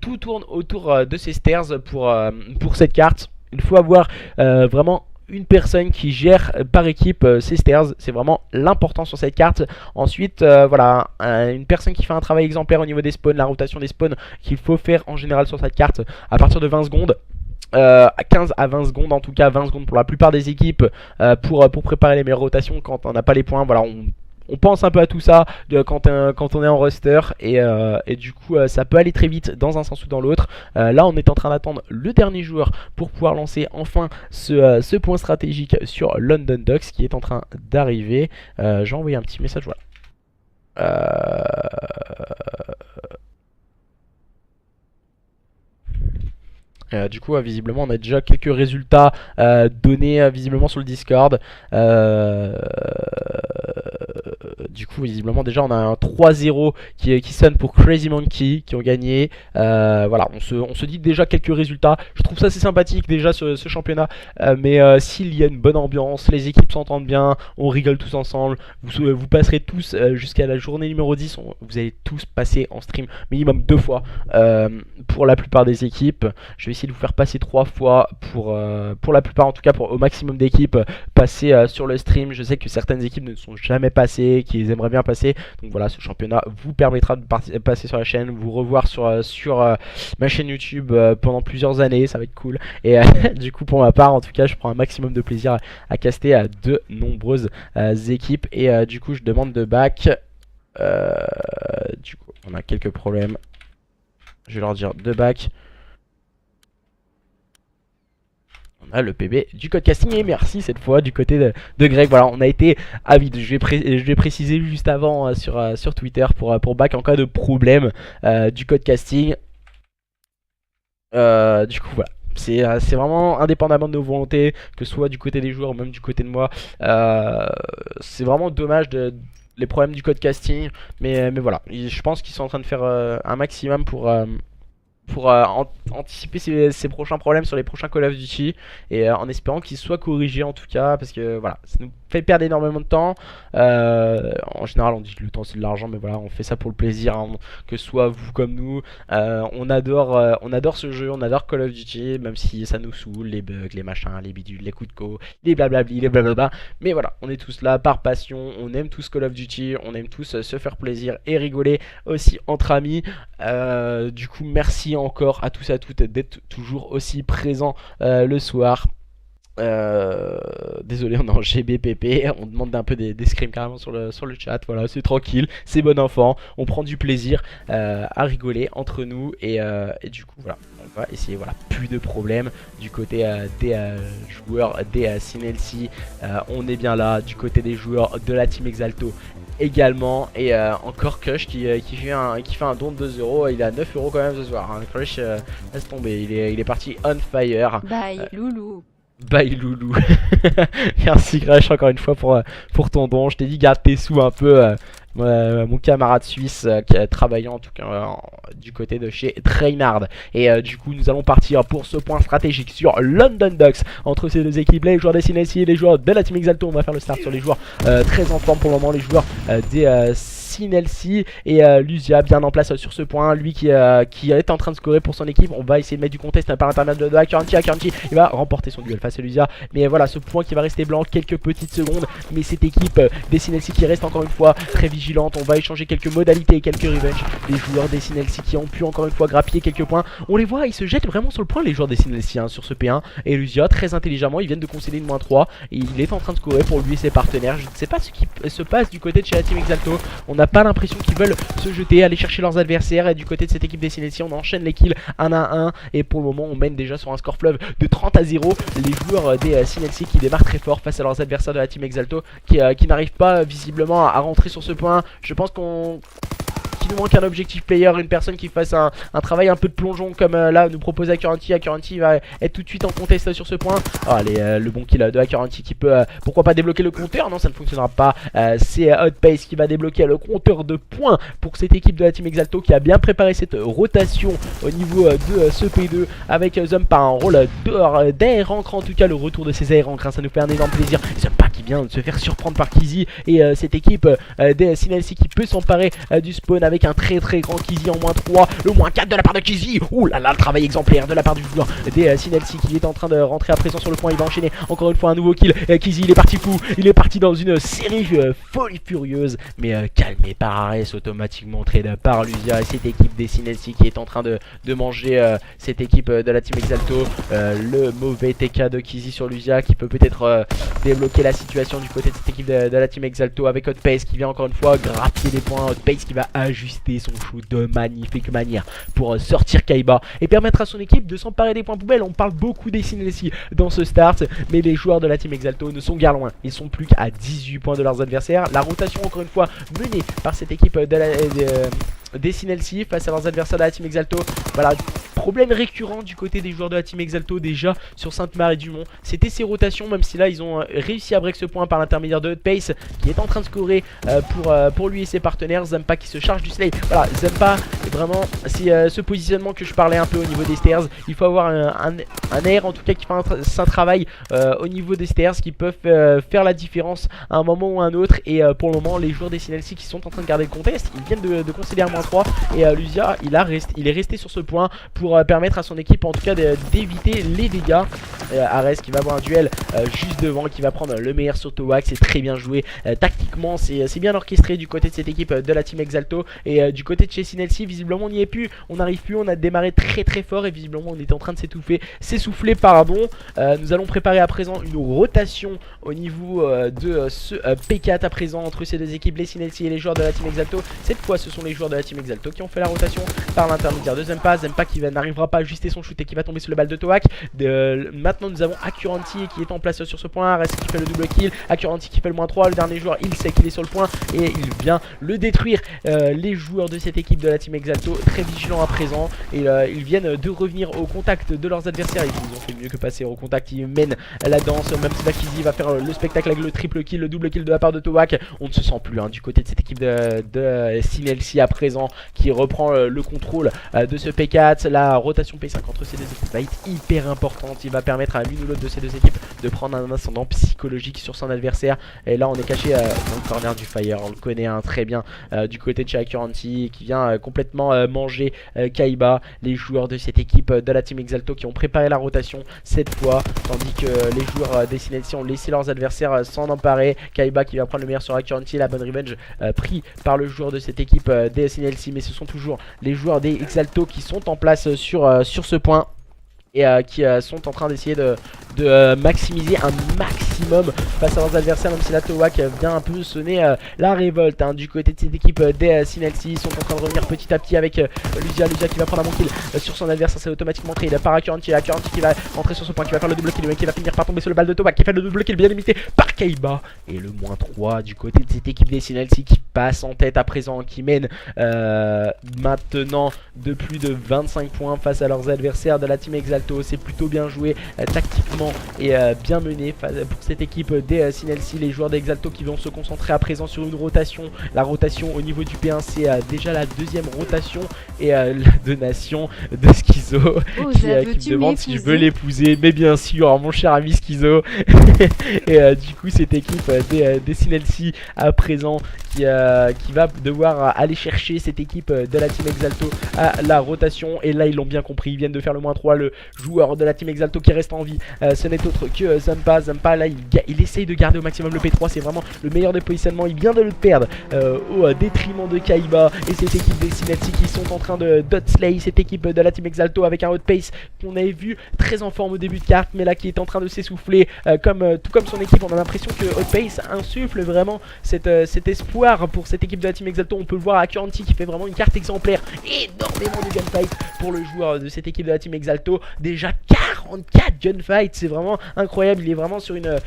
tout tourne autour de ces stairs pour cette carte. Il faut avoir vraiment une personne qui gère par équipe ces stairs, c'est vraiment l'important sur cette carte. Ensuite voilà, une personne qui fait un travail exemplaire au niveau des spawns, la rotation des spawns qu'il faut faire en général sur cette carte à partir de 20 secondes. 15 à 20 secondes, en tout cas 20 secondes pour la plupart des équipes pour préparer les meilleures rotations quand on n'a pas les points. Voilà, on pense un peu à tout ça quand on est en roster, et du coup ça peut aller très vite dans un sens ou dans l'autre. Là on est en train d'attendre le dernier joueur pour pouvoir lancer enfin ce point stratégique sur London Docks qui est en train d'arriver. J'ai envoyé un petit message, voilà. Du coup visiblement on a déjà quelques résultats donnés visiblement sur le Discord. Du coup visiblement déjà on a un 3-0 qui sonne pour Crazy Monkey qui ont gagné. Voilà, on se dit déjà quelques résultats. Je trouve ça assez sympathique déjà ce championnat, mais s'il y a une bonne ambiance, les équipes s'entendent bien, on rigole tous ensemble, vous passerez tous jusqu'à la journée numéro 10, vous allez tous passer en stream minimum 2 fois pour la plupart des équipes. Je vais essayer de vous faire passer 3 fois pour la plupart, en tout cas au maximum d'équipes passer sur le stream. Je sais que certaines équipes ne sont jamais passées, qui ils aimeraient bien passer. Donc voilà, ce championnat vous permettra de passer sur la chaîne, vous revoir sur ma chaîne YouTube pendant plusieurs années, ça va être cool. Et du coup pour ma part en tout cas je prends un maximum de plaisir à caster à de nombreuses équipes. Et du coup je demande de back. Du coup on a quelques problèmes. Je vais leur dire de back. On a le PB du code casting et merci cette fois du côté de Greg. Voilà, on a été avide. Je vais préciser juste avant sur Twitter pour back en cas de problème du code casting. Du coup voilà. C'est vraiment indépendamment de nos volontés, que ce soit du côté des joueurs ou même du côté de moi. C'est vraiment dommage les problèmes du code casting. Mais voilà, je pense qu'ils sont en train de faire un maximum pour anticiper ces prochains problèmes sur les prochains Call of Duty. Et en espérant qu'ils soient corrigés en tout cas. Parce que voilà, ça nous fait perdre énormément de temps. En général on dit que le temps c'est de l'argent, mais voilà, on fait ça pour le plaisir hein, que ce soit vous comme nous. On adore ce jeu, on adore Call of Duty, même si ça nous saoule, les bugs, les machins, les bidules, les coups de co, les blablabli, les blablabla. Mais voilà, on est tous là par passion, on aime tous Call of Duty, on aime tous se faire plaisir et rigoler aussi entre amis. Du coup merci encore à tous et à toutes d'être toujours aussi présents le soir. Désolé, on est en GBPP, on demande un peu des scrims carrément sur le chat. Voilà, c'est tranquille, c'est bon enfant, on prend du plaisir à rigoler entre nous. Et du coup voilà, on va essayer, voilà, plus de problèmes du côté des joueurs des Sinelsi. On est bien là du côté des joueurs de la team Exalto également. Et encore Crush qui fait un don de 2 euros. Il a 9 euros quand même ce soir hein. Crush, laisse tomber, il est parti on fire. Bye loulou. Bye loulou. Merci Crush encore une fois pour ton don. Je t'ai dit garde tes sous un peu. Mon camarade suisse qui a travaillé en tout cas du côté de chez Trainhard. Et du coup nous allons partir pour ce point stratégique sur London Ducks. Entre ces deux équipes, les joueurs des Sinelsi et les joueurs de la team Exalto. On va faire le start sur les joueurs très en forme pour le moment, les joueurs des Sinelsi. Et Lucia bien en place sur ce point, lui qui est en train de scorer pour son équipe. On va essayer de mettre du contest par l'intermédiaire de Acuranti. Il va remporter son duel face à Lucia. Mais voilà, ce point qui va rester blanc quelques petites secondes. Mais cette équipe des Sinelsi qui reste encore une fois très vigilante. On va échanger quelques modalités et quelques revenge. Les joueurs des Sinelsi qui ont pu encore une fois grappiller quelques points. On les voit, ils se jettent vraiment sur le point, les joueurs des Sinelsi hein, sur ce P1. Et Lucia très intelligemment, ils viennent de concéder une -3. Et il est en train de scorer pour lui et ses partenaires. Je ne sais pas ce qui se passe du côté de chez la team Exalto. On n'a pas l'impression qu'ils veulent se jeter, aller chercher leurs adversaires. Et du côté de cette équipe des Sinelsi, on enchaîne les kills 1 à 1. Et pour le moment, on mène déjà sur un score fleuve de 30 à 0. Les joueurs des Sinelsi qui démarrent très fort face à leurs adversaires de la team Exalto qui n'arrivent pas visiblement à rentrer sur ce point. Je pense qu'il nous manque un objectif player, une personne qui fasse un travail un peu de plongeon comme là nous propose Acuranti. Acuranti va être tout de suite en contest sur ce point. Oh, allez, le bon kill de Acuranti qui peut pourquoi pas débloquer le compteur. Non, ça ne fonctionnera pas. C'est Hotpace qui va débloquer le compteur de points pour cette équipe de la team Exalto qui a bien préparé cette rotation au niveau de ce P2 avec Zumpa un rôle d'air encre. En tout cas le retour de ces air encre hein, ça nous fait un énorme plaisir. Zumpa qui vient de se faire surprendre par Kizzy. Et cette équipe des Sinelsi qui peut s'emparer du spawn avec un très grand Kizzy en -3, le -4 de la part de Kizzy. Ouh là là, le travail exemplaire de la part du joueur des Sinelsi qui est en train de rentrer à présent sur le point. Il va enchaîner encore une fois un nouveau kill. Kizzy il est parti fou, il est parti dans une série folie furieuse, mais calmé par Ares, automatiquement trade par Lucia. Et cette équipe des Sinelsi qui est en train de manger cette équipe de la team Exalto. Le mauvais TK de Kizzy sur Lucia qui peut peut-être débloquer la situation du côté de cette équipe de la team Exalto avec Hotpace qui vient encore une fois grappiller des points. Hotpace qui va ajuster son shoot de magnifique manière pour sortir Kaiba et permettre à son équipe de s'emparer des points poubelles. On parle beaucoup des Sinelsi dans ce start, mais les joueurs de la team Exalto ne sont guère loin. Ils sont plus qu'à 18 points de leurs adversaires. La rotation encore une fois menée par cette équipe des Sinelsi face à leurs adversaires de la team Exalto. Voilà, problème récurrent du côté des joueurs de la team Exalto déjà sur Sainte-Marie-du-Mont. C'était ces rotations, même si là ils ont réussi à break ce point par l'intermédiaire de Hotpace qui est en train de scorer pour lui et ses partenaires. Zumpa qui se charge du slay. Voilà, Zumpa vraiment, c'est ce positionnement que je parlais un peu au niveau des stairs. Il faut avoir un air en tout cas qui fait un travail au niveau des stairs qui peuvent faire la différence à un moment ou à un autre. Et pour le moment, les joueurs des Sinelsi qui sont en train de garder le contest, ils viennent de concéder un -3. Et Lucia, il est resté sur ce point pour permettre à son équipe en tout cas d'éviter les dégâts Ares qui va avoir un duel juste devant, qui va prendre le meilleur sur Towak. C'est très bien joué, tactiquement c'est bien orchestré du côté de cette équipe de la team Exalto. Et du côté de chez Sinelsi, visiblement on n'y est plus, on n'arrive plus, on a démarré très fort et visiblement on était en train de s'essouffler pardon. Nous allons préparer à présent une rotation au niveau de ce P4 à présent entre ces deux équipes, les Sinelsi et les joueurs de la team Exalto. Cette fois ce sont les joueurs de la team Exalto qui ont fait la rotation par l'intermédiaire de Zempa qui n'arrivera pas à ajuster son shoot et qui va tomber sur le balle de Towak. Maintenant nous avons Accuracy qui est en place sur ce point, Ares qui fait le double kill, Accuracy qui fait le -3, le dernier joueur il sait qu'il est sur le point et il vient le détruire. Les joueurs de cette équipe de la team Exalto très vigilants à présent et ils viennent de revenir au contact de leurs adversaires. Ils ont fait mieux que passer au contact, ils mènent la danse, même si Bakizi va faire le spectacle avec le triple kill, le double kill de la part de Towak. On ne se sent plus du côté de cette équipe de Sinelsi à présent qui reprend le contrôle de ce P4. La rotation P5 entre ces deux équipes va être hyper importante, il va permettre à l'une ou l'autre de ces deux équipes de prendre un ascendant psychologique sur son adversaire. Et là on est caché dans le corner du Fire, on le connaît très bien du côté de chez Accuracy qui vient complètement manger Kaiba. Les joueurs de cette équipe de la team Exalto qui ont préparé la rotation cette fois, tandis que les joueurs des Sinelsi ont laissé leurs adversaires s'en emparer. Kaiba qui va prendre le meilleur sur Accuracy, la bonne revenge pris par le joueur de cette équipe des Sinelsi, mais ce sont toujours les joueurs des Exalto qui sont en place sur ce point et qui sont en train d'essayer de maximiser un maximum face à leurs adversaires, même si la Towak vient un peu sonner la révolte du côté de cette équipe des Sinelsi. Ils sont en train de revenir petit à petit avec Lucia qui va prendre un bon kill sur son adversaire, c'est automatiquement créé par Accuracy qui va rentrer sur ce point, qui va faire le double kill, mais qui va finir par tomber sur le balle de Towak, qui fait le double kill bien limité par Kaiba. Et le -3 du côté de cette équipe des Sinelsi qui passe en tête à présent, qui mène maintenant de plus de 25 points face à leurs adversaires de la team Exalto. C'est plutôt bien joué tactiquement et bien mené pour cette équipe des Sinelsi. Les joueurs d'Exalto qui vont se concentrer à présent sur une rotation. La rotation au niveau du P1 c'est déjà la deuxième rotation et la donation de Schizo qui me demande si je veux l'épouser. Mais bien sûr mon cher ami Schizo. Et du coup cette équipe des Sinelsi à présent qui va devoir aller chercher cette équipe de la team Exalto à la rotation. Et là ils l'ont bien compris, ils viennent de faire le -3. Le joueur de la team Exalto qui reste en vie, ce n'est autre que Zempa. Zempa là il essaye de garder au maximum le P3, c'est vraiment le meilleur des positionnements. Il vient de le perdre au détriment de Kaiba et cette équipe des Sinelsi qui sont en train de slay cette équipe de la team Exalto avec un hot pace qu'on avait vu très en forme au début de carte, mais là qui est en train de s'essouffler tout comme son équipe. On a l'impression que hot pace insuffle vraiment cet espoir pour cette équipe de la team Exalto. On peut le voir à Accuracy qui fait vraiment une carte exemplaire, énormément de gunfight pour le joueur de cette équipe de la team Exalto. Déjà 44 gunfights, c'est vraiment incroyable. Il est vraiment sur une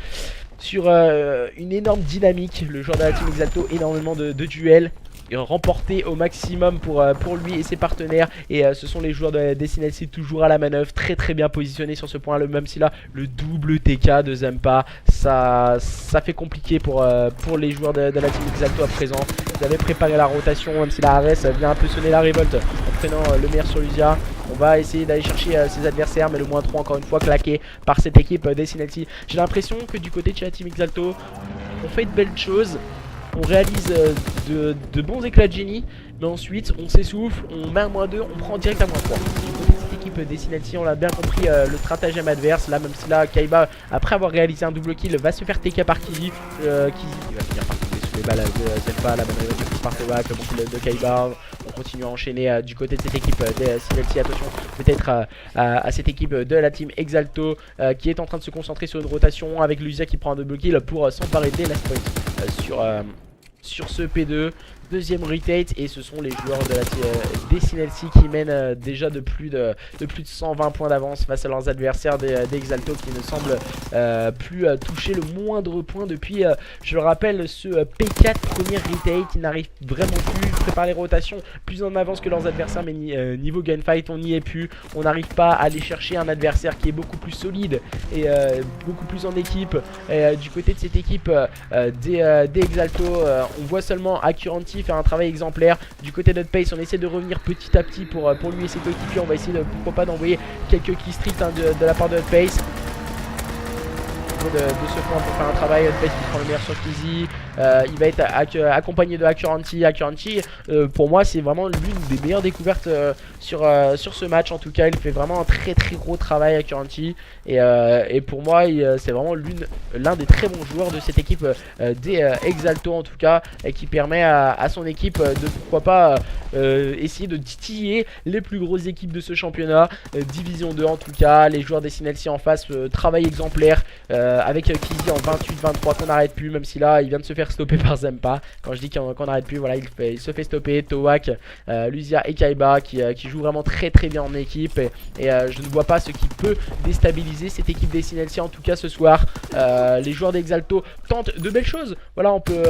énorme dynamique, le joueur de la team Exalto. Énormément de duels remporté au maximum pour lui et ses partenaires. Et ce sont les joueurs des Sinelsi toujours à la manœuvre, très bien positionnés sur ce point là, même si là le double TK de Zempa ça fait compliqué pour les joueurs de la team Exalto à présent. Ils avaient préparé la rotation, même si la Ares vient un peu sonner la révolte en prenant le meilleur sur Lucia. On va essayer d'aller chercher ses adversaires, mais le -3 encore une fois claqué par cette équipe des Sinelsi. J'ai l'impression que du côté de la team Exalto on fait de belles choses, on réalise de bons éclats de génie, mais ensuite on s'essouffle, on met un -2, on prend direct un -3. Cette équipe des Sinelsi, on l'a bien compris le stratagème adverse. Là, même si là Kaiba, après avoir réalisé un double kill, va se faire TK par Kizi. Kizi va finir par tomber sous les balles de Zempa, la bonne réussite par Towak, le bon kill de Kaiba. On continue à enchaîner du côté de cette équipe des Sinelsi. Attention peut-être à cette équipe de la team Exalto qui est en train de se concentrer sur une rotation avec Lucia qui prend un double kill pour s'emparer des last points sur ce P2. Deuxième retake, et ce sont les joueurs des Sinelsi qui mènent déjà de plus de 120 points d'avance face à leurs adversaires des Exalto qui ne semblent plus toucher le moindre point depuis, je le rappelle, ce P4 premier retake. Ils n'arrivent vraiment plus à préparer les rotations plus en avance que leurs adversaires, mais niveau gunfight on n'y est plus. On n'arrive pas à aller chercher un adversaire qui est beaucoup plus solide et beaucoup plus en équipe. Du côté de cette équipe des Exalto, on voit seulement Accuracy faire un travail exemplaire. Du côté de Pace, on essaie de revenir petit à petit pour lui et ses coéquipiers. On va essayer pourquoi pas d'envoyer quelques key streaks de la part de Pace. niveau de ce point pour faire un travail. Face qui prend le meilleur sur Kizzy. Il va être accompagné de Accuracy. Accuracy, pour moi, c'est vraiment l'une des meilleures découvertes sur ce match. En tout cas, il fait vraiment un très gros travail Accuracy. Et pour moi, c'est vraiment l'un des très bons joueurs de cette équipe des Exalto en tout cas, et qui permet à son équipe de pourquoi pas essayer de titiller les plus grosses équipes de ce championnat. Division 2 en tout cas, les joueurs des Sinelsi en face, travail exemplaire avec Kizzy en 28-23 qu'on n'arrête plus, même si là il vient de se faire stopper par Zempa. Quand je dis qu'on n'arrête plus, voilà, il se fait stopper. Towak, Luzia et Kaiba qui jouent vraiment très bien en équipe, et je ne vois pas ce qui peut déstabiliser cette équipe des Sinelsi en tout cas ce soir. Les joueurs d'Exalto tentent de belles choses, voilà, on peut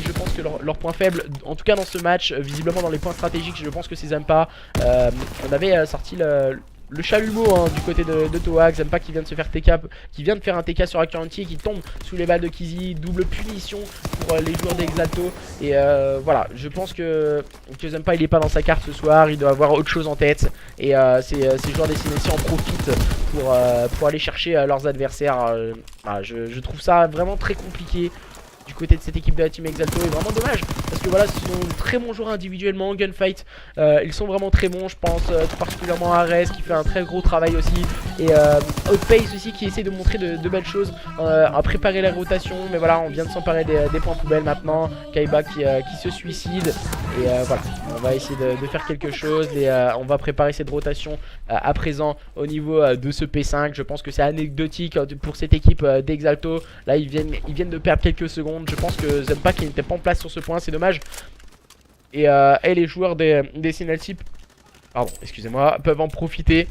je pense que leur point faible en tout cas dans ce match, visiblement dans les points stratégiques, je pense que c'est Zempa. On avait sorti le chalumeau hein, du côté de Toak. Zempa qui vient de se faire TK, qui vient de faire un TK sur Accuracy et qui tombe sous les balles de Kizzy. Double punition pour les joueurs d'Exalto. Et voilà, je pense que Zempa il est pas dans sa carte ce soir, il doit avoir autre chose en tête. Et ces joueurs des Sinelsi en profitent pour aller chercher leurs adversaires. Voilà, je trouve ça vraiment très compliqué du côté de cette équipe de la team Exalto, est vraiment dommage parce que voilà, ce sont de très bons joueurs individuellement. Gunfight, ils sont vraiment très bons, je pense tout particulièrement à Ares qui fait un très gros travail aussi, et Outpace aussi qui essaie de montrer de belles choses, à préparer la rotation. Mais voilà, on vient de s'emparer des points poubelles maintenant. Kaiba qui se suicide, et voilà, on va essayer de faire quelque chose, et on va préparer cette rotation à présent au niveau de ce P5. Je pense que c'est anecdotique pour cette équipe d'Exalto. Là ils viennent de perdre quelques secondes. Je pense que Zempa qui n'était pas en place sur ce point, c'est dommage. Et les joueurs des Sinelsi, pardon, excusez-moi, peuvent en profiter.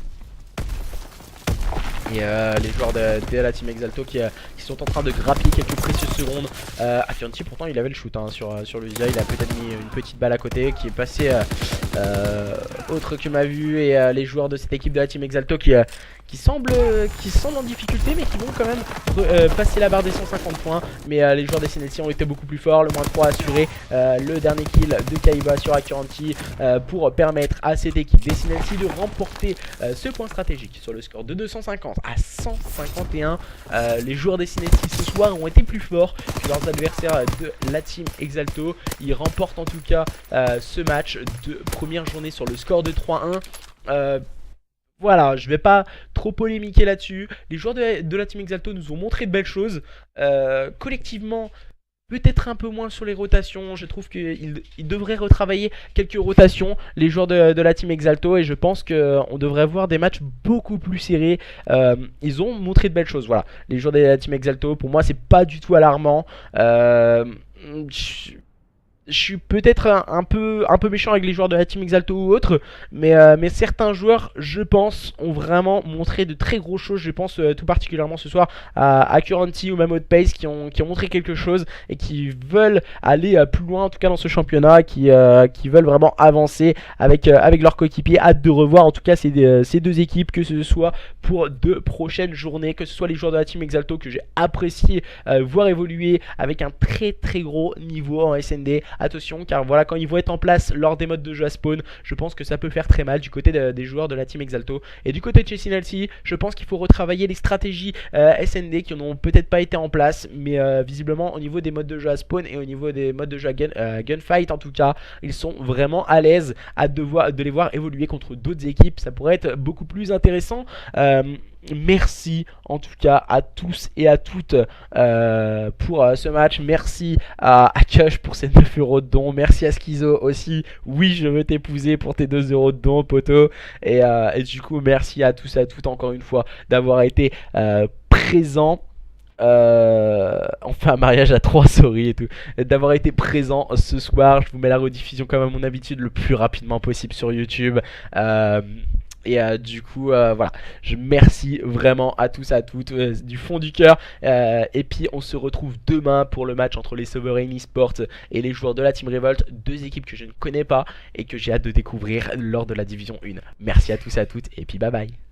Et les joueurs de la team Exalto qui sont en train de grappiller quelques précieuses secondes. Accuracy pourtant il avait le shoot hein, sur le Zia, il a peut-être mis une petite balle à côté qui est passée autre que ma vue. Et les joueurs de cette équipe de la team Exalto qui semblent en difficulté, mais qui vont quand même passer la barre des 150 points. Mais les joueurs des Sinelsi ont été beaucoup plus forts, le moins 3 assuré. Le dernier kill de Kaiba sur Accuracy pour permettre à cette équipe des Sinelsi de remporter ce point stratégique sur le score de 250 à 151. Les joueurs des Sinelsi ce soir ont été plus forts que leurs adversaires de la team Exalto. Ils remportent en tout cas ce match de première journée sur le score de 3-1. Voilà, je vais pas trop polémiquer là-dessus. Les joueurs de la team Exalto nous ont montré de belles choses. Collectivement, peut-être un peu moins sur les rotations. Je trouve qu'ils devraient retravailler quelques rotations, les joueurs de la team Exalto. Et je pense qu'on devrait voir des matchs beaucoup plus serrés. Ils ont montré de belles choses. Voilà, les joueurs de la team Exalto, pour moi, c'est pas du tout alarmant. Je suis peut-être un peu méchant avec les joueurs de la team Exalto ou autres, mais certains joueurs, je pense, ont vraiment montré de très grosses choses. Je pense tout particulièrement ce soir à Accuracy ou même Outpace qui ont montré quelque chose et qui veulent aller plus loin, en tout cas dans ce championnat, qui veulent vraiment avancer avec leurs coéquipiers. Hâte de revoir en tout cas ces deux équipes, que ce soit pour de prochaines journées, que ce soit les joueurs de la team Exalto que j'ai apprécié voir évoluer avec un très gros niveau en SND. Attention, car voilà, quand ils vont être en place lors des modes de jeu à spawn, je pense que ça peut faire très mal du côté des joueurs de la team Exalto. Et du côté de chez Sinelsi, je pense qu'il faut retravailler les stratégies SND qui n'ont peut-être pas été en place, mais visiblement au niveau des modes de jeu à spawn et au niveau des modes de jeu à gunfight en tout cas, ils sont vraiment à l'aise. Hâte de les voir évoluer contre d'autres équipes, ça pourrait être beaucoup plus intéressant. Merci en tout cas à tous et à toutes pour ce match. Merci à Kush pour ses 9 € de don. Merci à Schizo aussi. Oui, je veux t'épouser pour tes 2 € de don, poteau. Et du coup, merci à tous et à toutes encore une fois d'avoir été présents. On fait un mariage à 3 sorry et tout, d'avoir été présent ce soir. Je vous mets la rediffusion comme à mon habitude le plus rapidement possible sur YouTube. Et du coup voilà, je merci vraiment à tous à toutes du fond du cœur. Et puis on se retrouve demain pour le match entre les Sovereign Esports et les joueurs de la Team Revolt, deux équipes que je ne connais pas et que j'ai hâte de découvrir lors de la division 1. Merci à tous et à toutes et puis bye bye.